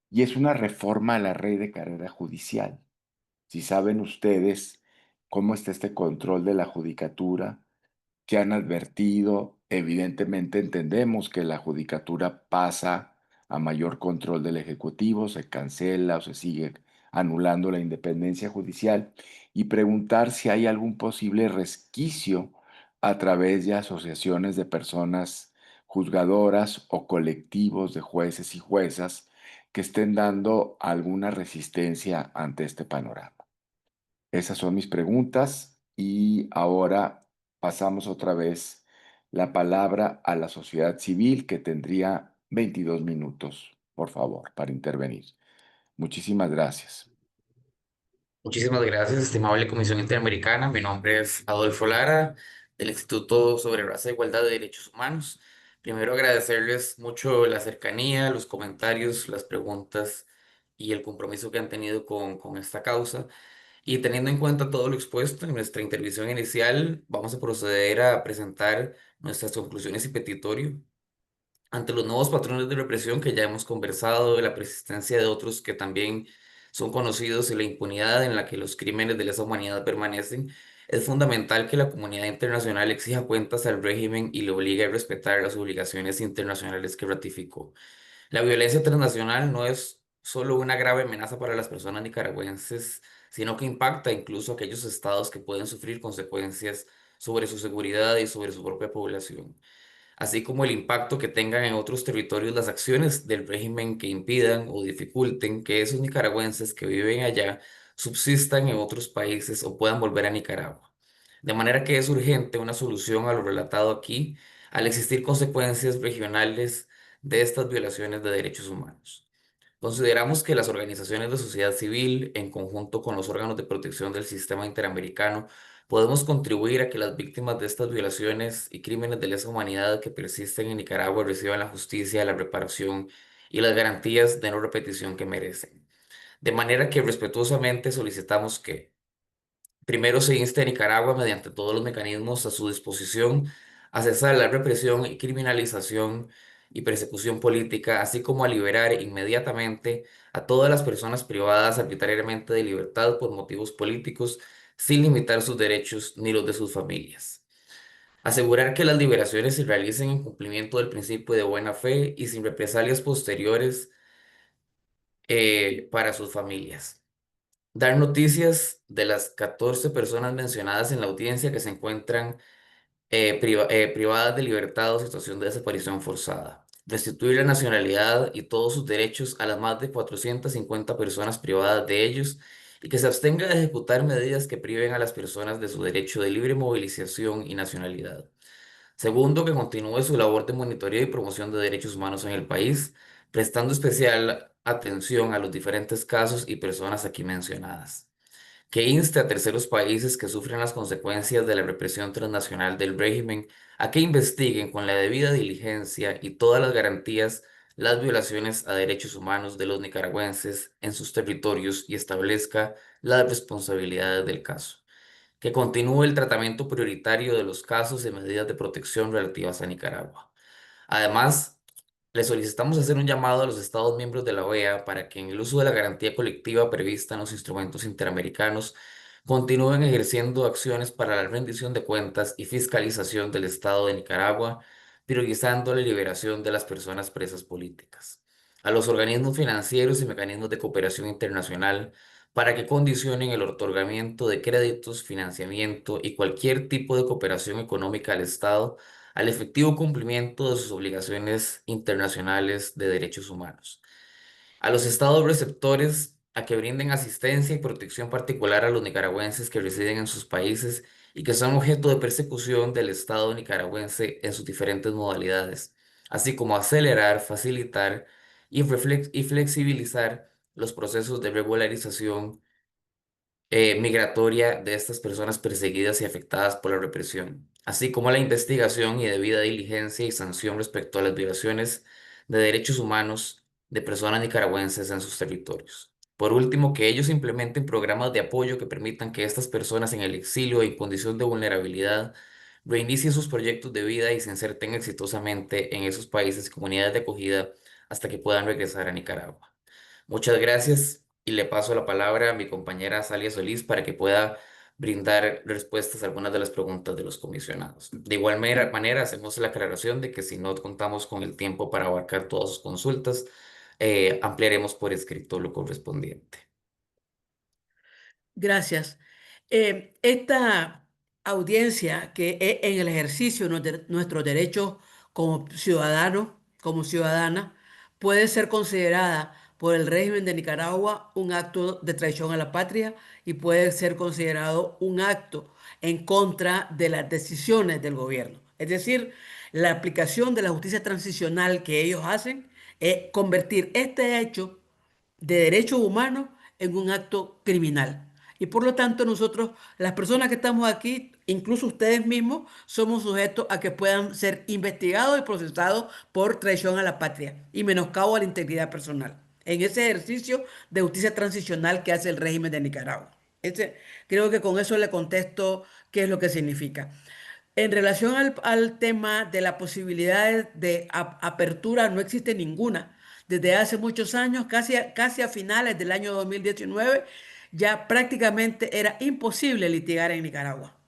y es una reforma a la ley de carrera judicial. Si saben ustedes cómo está este control de la judicatura, que han advertido, evidentemente entendemos que la judicatura pasa a mayor control del Ejecutivo, se cancela o se sigue anulando la independencia judicial, y preguntar si hay algún posible resquicio a través de asociaciones de personas juzgadoras o colectivos de jueces y juezas que estén dando alguna resistencia ante este panorama. Esas son mis preguntas y ahora pasamos otra vez la palabra a la sociedad civil, que tendría 22 minutos, por favor, para intervenir. Muchísimas gracias. Muchísimas gracias, estimable Comisión Interamericana. Mi nombre es Adolfo Lara, del Instituto sobre Raza, Igualdad y Derechos Humanos. Primero agradecerles mucho la cercanía, los comentarios, las preguntas y el compromiso que han tenido con esta causa. Y teniendo en cuenta todo lo expuesto en nuestra intervención inicial, vamos a proceder a presentar nuestras conclusiones y petitorio. Ante los nuevos patrones de represión que ya hemos conversado, de la persistencia de otros que también son conocidos y la impunidad en la que los crímenes de lesa humanidad permanecen, es fundamental que la comunidad internacional exija cuentas al régimen y le obligue a respetar las obligaciones internacionales que ratificó. La violencia transnacional no es solo una grave amenaza para las personas nicaragüenses, sino que impacta incluso a aquellos estados que pueden sufrir consecuencias sobre su seguridad y sobre su propia población. así como el impacto que tengan en otros territorios las acciones del régimen que impidan o dificulten que esos nicaragüenses que viven allá subsistan en otros países o puedan volver a Nicaragua. De manera que es urgente una solución a lo relatado aquí, al existir consecuencias regionales de estas violaciones de derechos humanos. Consideramos que las organizaciones de sociedad civil, en conjunto con los órganos de protección del sistema interamericano, podemos contribuir a que las víctimas de estas violaciones y crímenes de lesa humanidad que persisten en Nicaragua reciban la justicia, la reparación y las garantías de no repetición que merecen. De manera que respetuosamente solicitamos que primero se inste a Nicaragua mediante todos los mecanismos a su disposición a cesar la represión y criminalización y persecución política, así como a liberar inmediatamente a todas las personas privadas arbitrariamente de libertad por motivos políticos, sin limitar sus derechos ni los de sus familias. Asegurar que las liberaciones se realicen en cumplimiento del principio de buena fe y sin represalias posteriores para sus familias. Dar noticias de las 14 personas mencionadas en la audiencia que se encuentran privadas de libertad o situación de desaparición forzada. Restituir la nacionalidad y todos sus derechos a las más de 450 personas privadas de ellos y que se abstenga de ejecutar medidas que priven a las personas de su derecho de libre movilización y nacionalidad. Segundo, que continúe su labor de monitoreo y promoción de derechos humanos en el país, prestando especial atención a los diferentes casos y personas aquí mencionadas. Que inste a terceros países que sufren las consecuencias de la represión transnacional del régimen a que investiguen con la debida diligencia y todas las garantías las violaciones a derechos humanos de los nicaragüenses en sus territorios y establezca las responsabilidades del caso. Que continúe el tratamiento prioritario de los casos y medidas de protección relativas a Nicaragua. Además, le solicitamos hacer un llamado a los Estados miembros de la OEA para que en el uso de la garantía colectiva prevista en los instrumentos interamericanos continúen ejerciendo acciones para la rendición de cuentas y fiscalización del Estado de Nicaragua, priorizando la liberación de las personas presas políticas. A los organismos financieros y mecanismos de cooperación internacional para que condicionen el otorgamiento de créditos, financiamiento y cualquier tipo de cooperación económica al Estado al efectivo cumplimiento de sus obligaciones internacionales de derechos humanos. A los estados receptores a que brinden asistencia y protección particular a los nicaragüenses que residen en sus países y que son objeto de persecución del Estado nicaragüense en sus diferentes modalidades, así como acelerar, facilitar y flexibilizar los procesos de regularización migratoria de estas personas perseguidas y afectadas por la represión, así como la investigación y debida diligencia y sanción respecto a las violaciones de derechos humanos de personas nicaragüenses en sus territorios. Por último, que ellos implementen programas de apoyo que permitan que estas personas en el exilio y en condición de vulnerabilidad reinicien sus proyectos de vida y se inserten exitosamente en esos países y comunidades de acogida hasta que puedan regresar a Nicaragua. Muchas gracias y le paso la palabra a mi compañera Salia Solís para que pueda brindar respuestas a algunas de las preguntas de los comisionados. De igual manera, hacemos la aclaración de que si no contamos con el tiempo para abarcar todas sus consultas, ampliaremos por escrito lo correspondiente. Gracias. Esta audiencia que es en el ejercicio de nuestros derechos como ciudadanos, como ciudadana, puede ser considerada por el régimen de Nicaragua un acto de traición a la patria y puede ser considerado un acto en contra de las decisiones del gobierno. Es decir, la aplicación de la justicia transicional que ellos hacen es convertir este hecho de derechos humanos en un acto criminal. Y por lo tanto nosotros, las personas que estamos aquí, incluso ustedes mismos, somos sujetos a que puedan ser investigados y procesados por traición a la patria y menoscabo a la integridad personal, en ese ejercicio de justicia transicional que hace el régimen de Nicaragua. Creo que con eso le contesto qué es lo que significa. En relación al tema de la posibilidad de apertura, no existe ninguna. Desde hace muchos años, casi a finales del año 2019, ya prácticamente era imposible litigar en Nicaragua.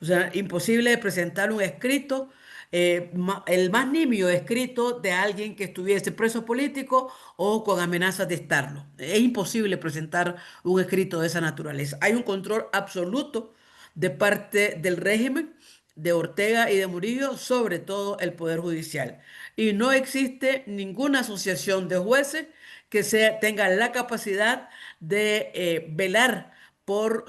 O sea, imposible presentar un escrito, el más nimio escrito de alguien que estuviese preso político o con amenazas de estarlo. Es imposible presentar un escrito de esa naturaleza. Hay un control absoluto de parte del régimen de Ortega y de Murillo, sobre todo el Poder Judicial. Y no existe ninguna asociación de jueces que tenga la capacidad de velar por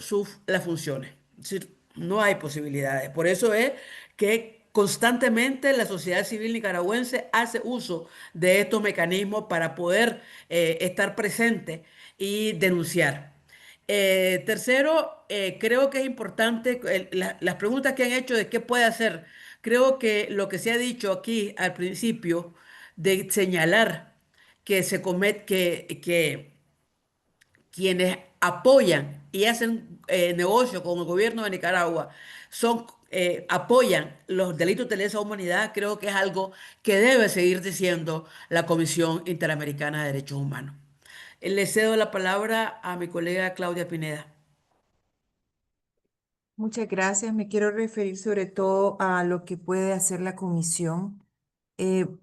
las funciones. Es decir, no hay posibilidades. Por eso es que constantemente la sociedad civil nicaragüense hace uso de estos mecanismos para poder estar presente y denunciar. Tercero, creo que es importante las preguntas que han hecho de qué puede hacer. Creo que lo que se ha dicho aquí al principio de señalar que que quienes apoyan y hacen negocio con el gobierno de Nicaragua apoyan los delitos de lesa humanidad, creo que es algo que debe seguir diciendo la Comisión Interamericana de Derechos Humanos. Le cedo la palabra a mi colega Claudia Pineda. Muchas gracias. Me quiero referir sobre todo a lo que puede hacer la comisión.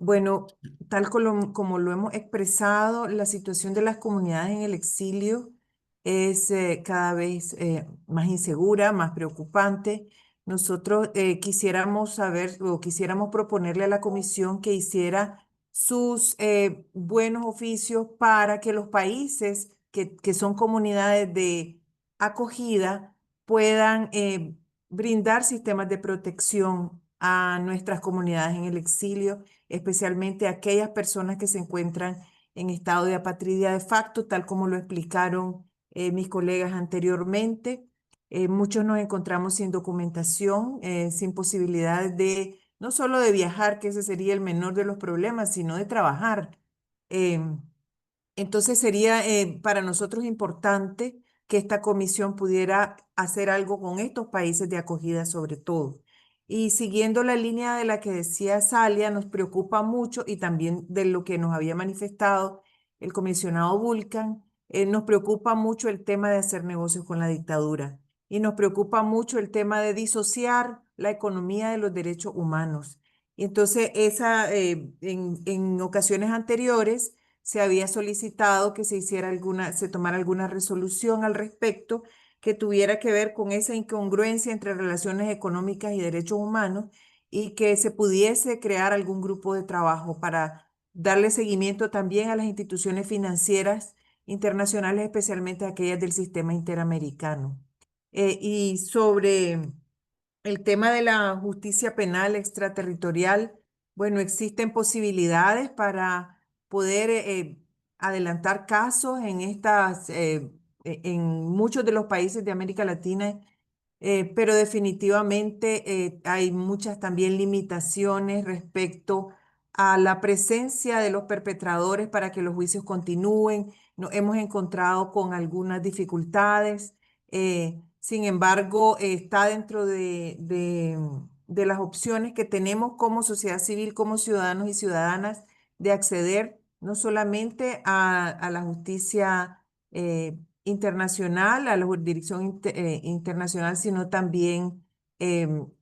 Bueno, tal como lo hemos expresado, la situación de las comunidades en el exilio es cada vez más insegura, más preocupante. Nosotros quisiéramos saber o quisiéramos proponerle a la comisión que hiciera sus buenos oficios para que los países que son comunidades de acogida puedan brindar sistemas de protección a nuestras comunidades en el exilio, especialmente a aquellas personas que se encuentran en estado de apatridia de facto, tal como lo explicaron mis colegas anteriormente. Muchos nos encontramos sin documentación, sin posibilidades de, no solo de viajar, que ese sería el menor de los problemas, sino de trabajar. Entonces sería para nosotros importante que esta comisión pudiera hacer algo con estos países de acogida sobre todo. Y siguiendo la línea de la que decía Salia, nos preocupa mucho y también de lo que nos había manifestado el comisionado Vulcan, nos preocupa mucho el tema de hacer negocios con la dictadura y nos preocupa mucho el tema de disociar la economía de los derechos humanos. Y entonces en ocasiones anteriores se había solicitado que se tomara alguna resolución al respecto que tuviera que ver con esa incongruencia entre relaciones económicas y derechos humanos y que se pudiese crear algún grupo de trabajo para darle seguimiento también a las instituciones financieras internacionales, especialmente aquellas del sistema interamericano. Y sobre el tema de la justicia penal extraterritorial, bueno, existen posibilidades para poder adelantar casos en muchos de los países de América Latina, pero definitivamente hay muchas también limitaciones respecto a la presencia de los perpetradores para que los juicios continúen. Nos hemos encontrado con algunas dificultades. Sin embargo, está dentro de las opciones que tenemos como sociedad civil, como ciudadanos y ciudadanas, de acceder no solamente a la justicia internacional, a la jurisdicción internacional, sino también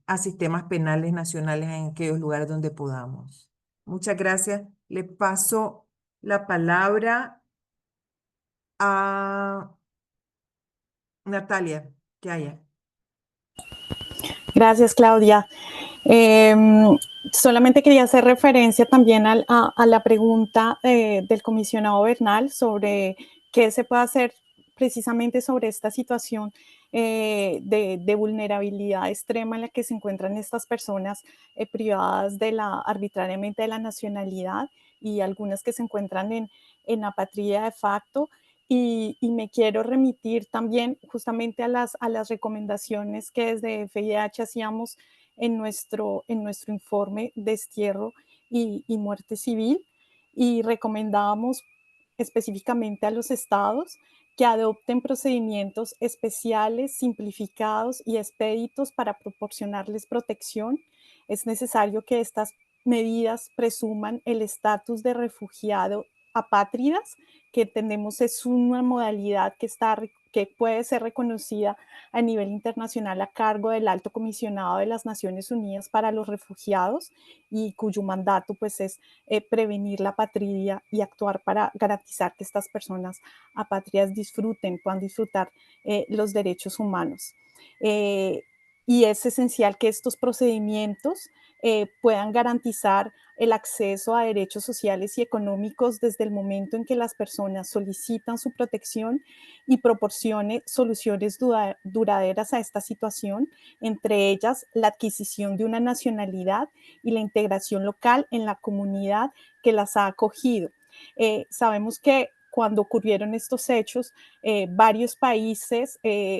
a sistemas penales nacionales en aquellos lugares donde podamos. Muchas gracias. Le paso la palabra a Natalia, que haya. Gracias, Claudia. Solamente quería hacer referencia también a la pregunta del comisionado Bernal sobre qué se puede hacer precisamente sobre esta situación de vulnerabilidad extrema en la que se encuentran estas personas privadas arbitrariamente de la nacionalidad y algunas que se encuentran en apatrida de facto. Y me quiero remitir también justamente a las recomendaciones que desde FIDH hacíamos en nuestro informe Destierro y Muerte Civil, y recomendábamos específicamente a los estados que adopten procedimientos especiales, simplificados y expeditos para proporcionarles protección. Es necesario que estas medidas presuman el estatus de refugiado apátridas, que entendemos es una modalidad que puede ser reconocida a nivel internacional a cargo del Alto Comisionado de las Naciones Unidas para los Refugiados, y cuyo mandato pues es prevenir la apatridia y actuar para garantizar que estas personas apátridas puedan disfrutar los derechos humanos. y es esencial que estos procedimientos puedan garantizar el acceso a derechos sociales y económicos desde el momento en que las personas solicitan su protección y proporcione soluciones duraderas a esta situación, entre ellas la adquisición de una nacionalidad y la integración local en la comunidad que las ha acogido. Sabemos que cuando ocurrieron estos hechos, varios países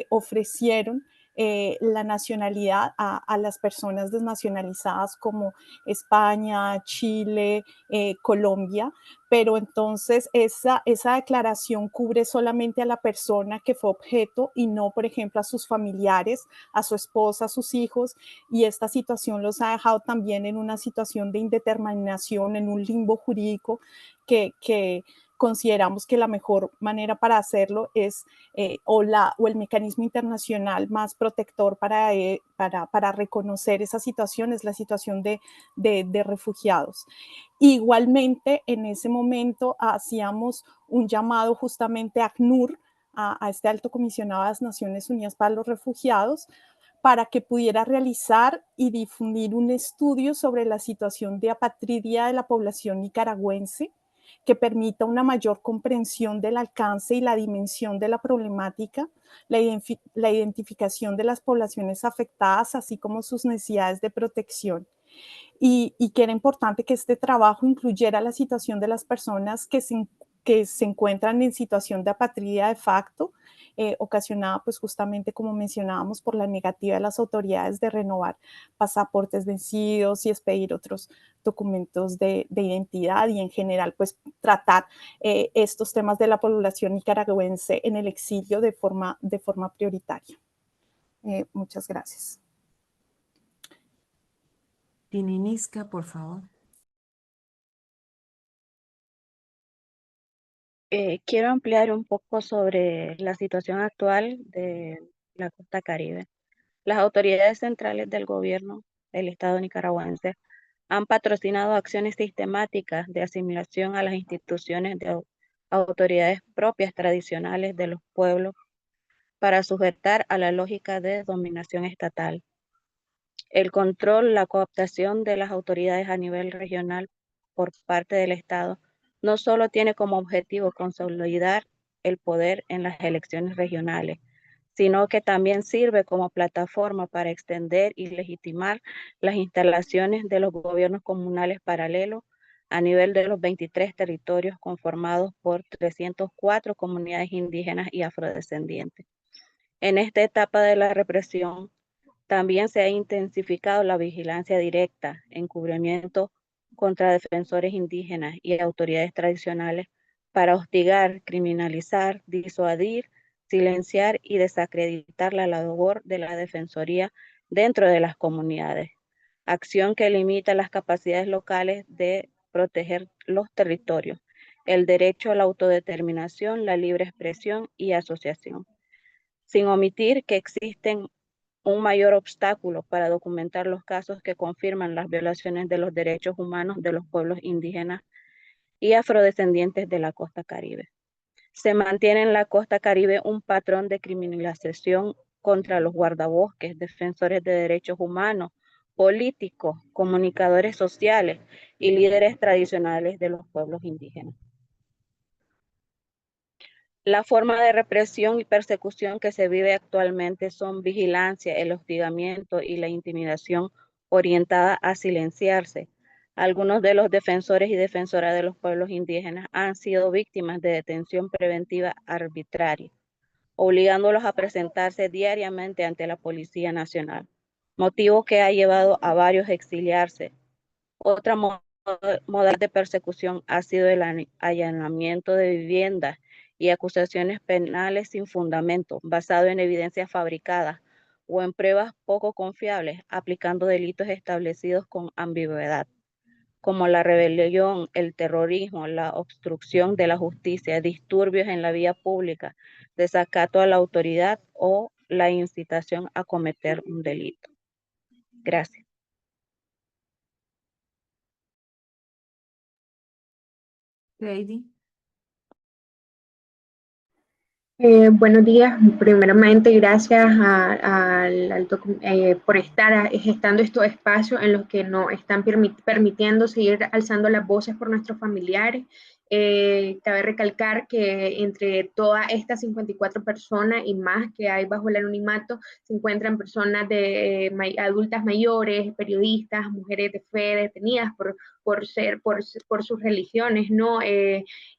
ofrecieron la nacionalidad a las personas desnacionalizadas como España, Chile, Colombia, pero entonces esa declaración cubre solamente a la persona que fue objeto y no, por ejemplo, a sus familiares, a su esposa, a sus hijos, y esta situación los ha dejado también en una situación de indeterminación, en un limbo jurídico que consideramos que la mejor manera para hacerlo es o el mecanismo internacional más protector para reconocer esa situación es la situación de refugiados. Igualmente, en ese momento hacíamos un llamado justamente a ACNUR, a este alto comisionado de las Naciones Unidas para los Refugiados, para que pudiera realizar y difundir un estudio sobre la situación de apatridia de la población nicaragüense, que permita una mayor comprensión del alcance y la dimensión de la problemática, la identificación de las poblaciones afectadas, así como sus necesidades de protección. Y que era importante que este trabajo incluyera la situación de las personas que se encuentran en situación de apatridia de facto, ocasionada pues justamente como mencionábamos por la negativa de las autoridades de renovar pasaportes vencidos y expedir otros documentos de identidad y en general pues tratar estos temas de la población nicaragüense en el exilio de forma prioritaria. Muchas gracias. Tininisca, por favor. Quiero ampliar un poco sobre la situación actual de la costa Caribe. Las autoridades centrales del gobierno del Estado nicaragüense han patrocinado acciones sistemáticas de asimilación a las instituciones de autoridades propias tradicionales de los pueblos para sujetar a la lógica de dominación estatal. El control, la cooptación de las autoridades a nivel regional por parte del Estado no solo tiene como objetivo consolidar el poder en las elecciones regionales, sino que también sirve como plataforma para extender y legitimar las instalaciones de los gobiernos comunales paralelos a nivel de los 23 territorios conformados por 304 comunidades indígenas y afrodescendientes. En esta etapa de la represión, también se ha intensificado la vigilancia directa, encubrimiento contra defensores indígenas y autoridades tradicionales para hostigar, criminalizar, disuadir, silenciar y desacreditar la labor de la defensoría dentro de las comunidades. Acción que limita las capacidades locales de proteger los territorios, el derecho a la autodeterminación, la libre expresión y asociación, sin omitir que existen un mayor obstáculo para documentar los casos que confirman las violaciones de los derechos humanos de los pueblos indígenas y afrodescendientes de la costa Caribe. Se mantiene en la costa Caribe un patrón de criminalización contra los guardabosques, defensores de derechos humanos, políticos, comunicadores sociales y líderes tradicionales de los pueblos indígenas. La forma de represión y persecución que se vive actualmente son vigilancia, el hostigamiento y la intimidación orientada a silenciarse. Algunos de los defensores y defensoras de los pueblos indígenas han sido víctimas de detención preventiva arbitraria, obligándolos a presentarse diariamente ante la Policía Nacional, motivo que ha llevado a varios a exiliarse. Otra modalidad de persecución ha sido el allanamiento de viviendas y acusaciones penales sin fundamento, basado en evidencias fabricadas o en pruebas poco confiables, aplicando delitos establecidos con ambigüedad, como la rebelión, el terrorismo, la obstrucción de la justicia, disturbios en la vía pública, desacato a la autoridad o la incitación a cometer un delito. Gracias. Lady. Buenos días. Primeramente, gracias por estar gestando estos espacios en los que nos están permitiendo seguir alzando las voces por nuestros familiares. Cabe recalcar que entre todas estas 54 personas y más que hay bajo el anonimato, se encuentran personas adultas mayores, periodistas, mujeres de fe detenidas por sus religiones, ¿no?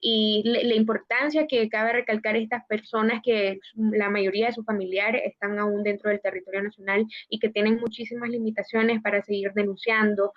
Y la importancia que cabe recalcar estas personas que la mayoría de sus familiares están aún dentro del territorio nacional y que tienen muchísimas limitaciones para seguir denunciando,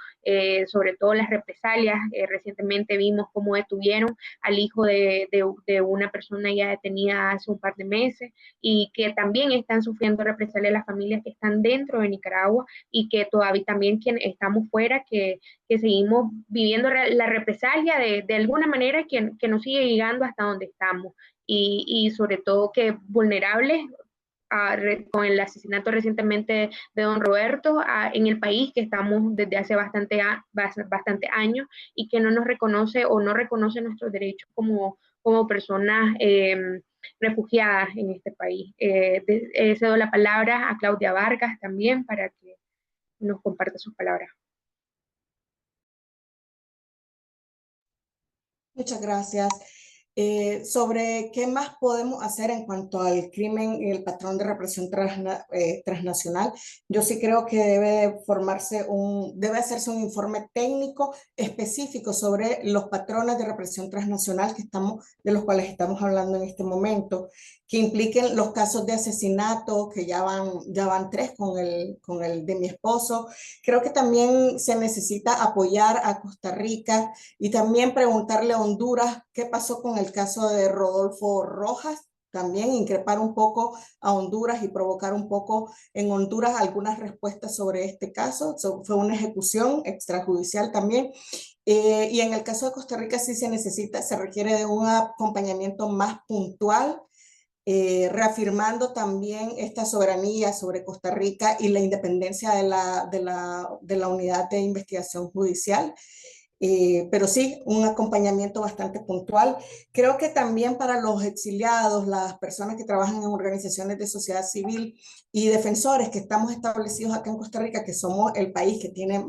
sobre todo las represalias. Recientemente vimos cómo detuvieron al hijo de una persona ya detenida hace un par de meses y que también están sufriendo represalias las familias que están dentro de Nicaragua y que todavía también quienes estamos fuera, que seguimos viviendo la represalia de alguna manera que nos sigue llegando hasta donde estamos y sobre todo que vulnerables con el asesinato recientemente de don Roberto en el país que estamos desde hace bastante años y que no nos reconoce o no reconoce nuestros derechos como personas refugiadas en este país. Cedo la palabra a Claudia Vargas también para que nos comparta sus palabras. Muchas gracias. Sobre qué más podemos hacer en cuanto al crimen y el patrón de represión transnacional, yo sí creo que debe hacerse un informe técnico específico sobre los patrones de represión transnacional de los cuales estamos hablando en este momento, que impliquen los casos de asesinato, que ya van 3 con el de mi esposo. Creo que también se necesita apoyar a Costa Rica y también preguntarle a Honduras qué pasó con el caso de Rodolfo Rojas, también increpar un poco a Honduras y provocar un poco en Honduras algunas respuestas sobre este caso. Fue una ejecución extrajudicial también. Y en el caso de Costa Rica sí se requiere de un acompañamiento más puntual, reafirmando también esta soberanía sobre Costa Rica y la independencia de la unidad de investigación judicial. Pero sí, un acompañamiento bastante puntual. Creo que también para los exiliados, las personas que trabajan en organizaciones de sociedad civil y defensores que estamos establecidos acá en Costa Rica, que somos el país que tiene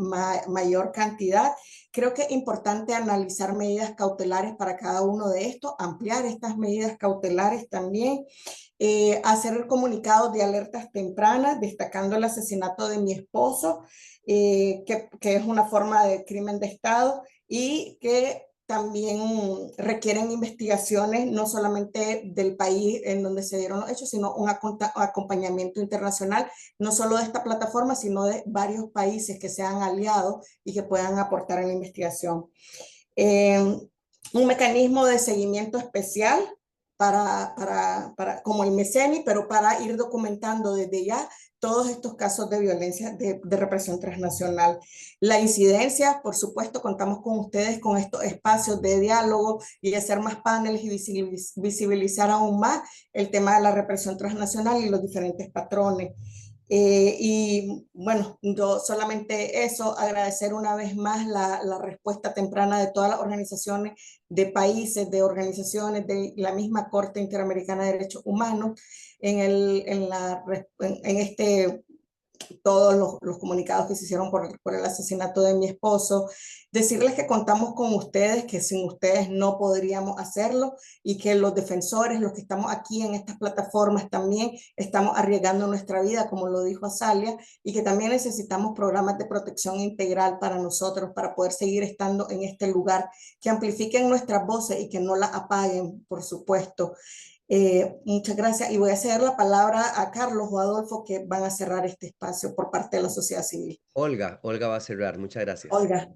mayor cantidad, creo que es importante analizar medidas cautelares para cada uno de estos, ampliar estas medidas cautelares también, hacer comunicados de alertas tempranas, destacando el asesinato de mi esposo, que es una forma de crimen de Estado y que también requieren investigaciones no solamente del país en donde se dieron los hechos, sino un acompañamiento internacional, no solo de esta plataforma, sino de varios países que sean aliados y que puedan aportar en la investigación. Un mecanismo de seguimiento especial como el MECENI, pero para ir documentando desde ya todos estos casos de violencia de represión transnacional. La incidencia, por supuesto, contamos con ustedes con estos espacios de diálogo y hacer más paneles y visibilizar aún más el tema de la represión transnacional y los diferentes patrones. Y bueno, yo solamente eso, agradecer una vez más la respuesta temprana de todas las organizaciones, de países, de organizaciones, de la misma Corte Interamericana de Derechos Humanos, todos los comunicados que se hicieron por el asesinato de mi esposo, decirles que contamos con ustedes, que sin ustedes no podríamos hacerlo y que los defensores, los que estamos aquí en estas plataformas también estamos arriesgando nuestra vida, como lo dijo Azalia, y que también necesitamos programas de protección integral para nosotros, para poder seguir estando en este lugar, que amplifiquen nuestras voces y que no las apaguen, por supuesto. Muchas gracias y voy a ceder la palabra a Carlos o Adolfo que van a cerrar este espacio por parte de la sociedad civil. Olga va a cerrar. Muchas gracias. Olga.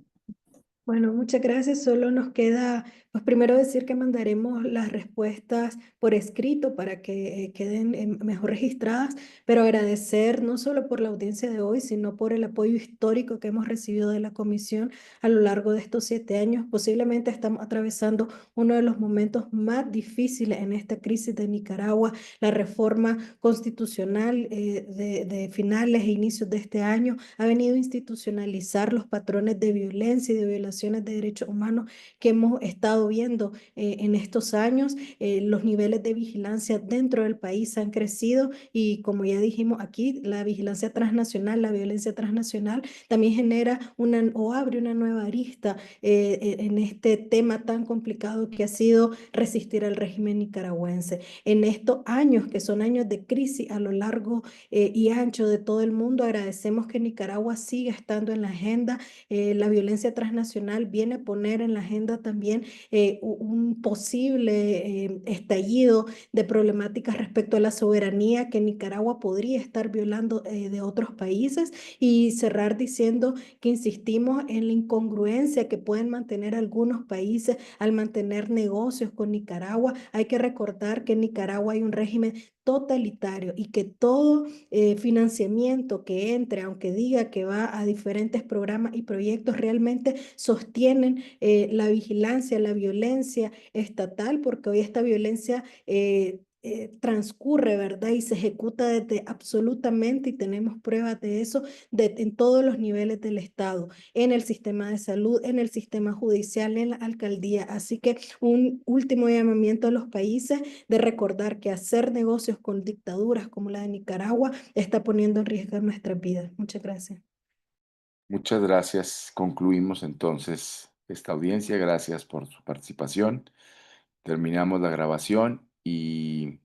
Bueno, muchas gracias. Solo nos queda, pues primero decir que mandaremos las respuestas por escrito para que queden mejor registradas, pero agradecer no solo por la audiencia de hoy, sino por el apoyo histórico que hemos recibido de la Comisión a lo largo de estos 7 años. Posiblemente estamos atravesando uno de los momentos más difíciles en esta crisis de Nicaragua. La reforma constitucional de finales e inicios de este año ha venido a institucionalizar los patrones de violencia y de violaciones de derechos humanos que hemos estado estado viendo en estos años. Los niveles de vigilancia dentro del país han crecido y, como ya dijimos aquí, la vigilancia transnacional, la violencia transnacional también genera o abre una nueva arista en este tema tan complicado que ha sido resistir al régimen nicaragüense. En estos años, que son años de crisis a lo largo y ancho de todo el mundo, agradecemos que Nicaragua siga estando en la agenda. La violencia transnacional viene a poner en la agenda también un posible estallido de problemáticas respecto a la soberanía que Nicaragua podría estar violando de otros países, y cerrar diciendo que insistimos en la incongruencia que pueden mantener algunos países al mantener negocios con Nicaragua. Hay que recordar que en Nicaragua hay un régimen totalitario y que todo financiamiento que entre, aunque diga que va a diferentes programas y proyectos, realmente sostienen la vigilancia, la violencia estatal, porque hoy esta violencia transcurre, ¿verdad? Y se ejecuta desde absolutamente, y tenemos pruebas de eso, en todos los niveles del Estado, en el sistema de salud, en el sistema judicial, en la alcaldía. Así que un último llamamiento a los países de recordar que hacer negocios con dictaduras como la de Nicaragua está poniendo en riesgo nuestras vidas. Muchas gracias. Muchas gracias. Concluimos entonces esta audiencia. Gracias por su participación. Terminamos la grabación y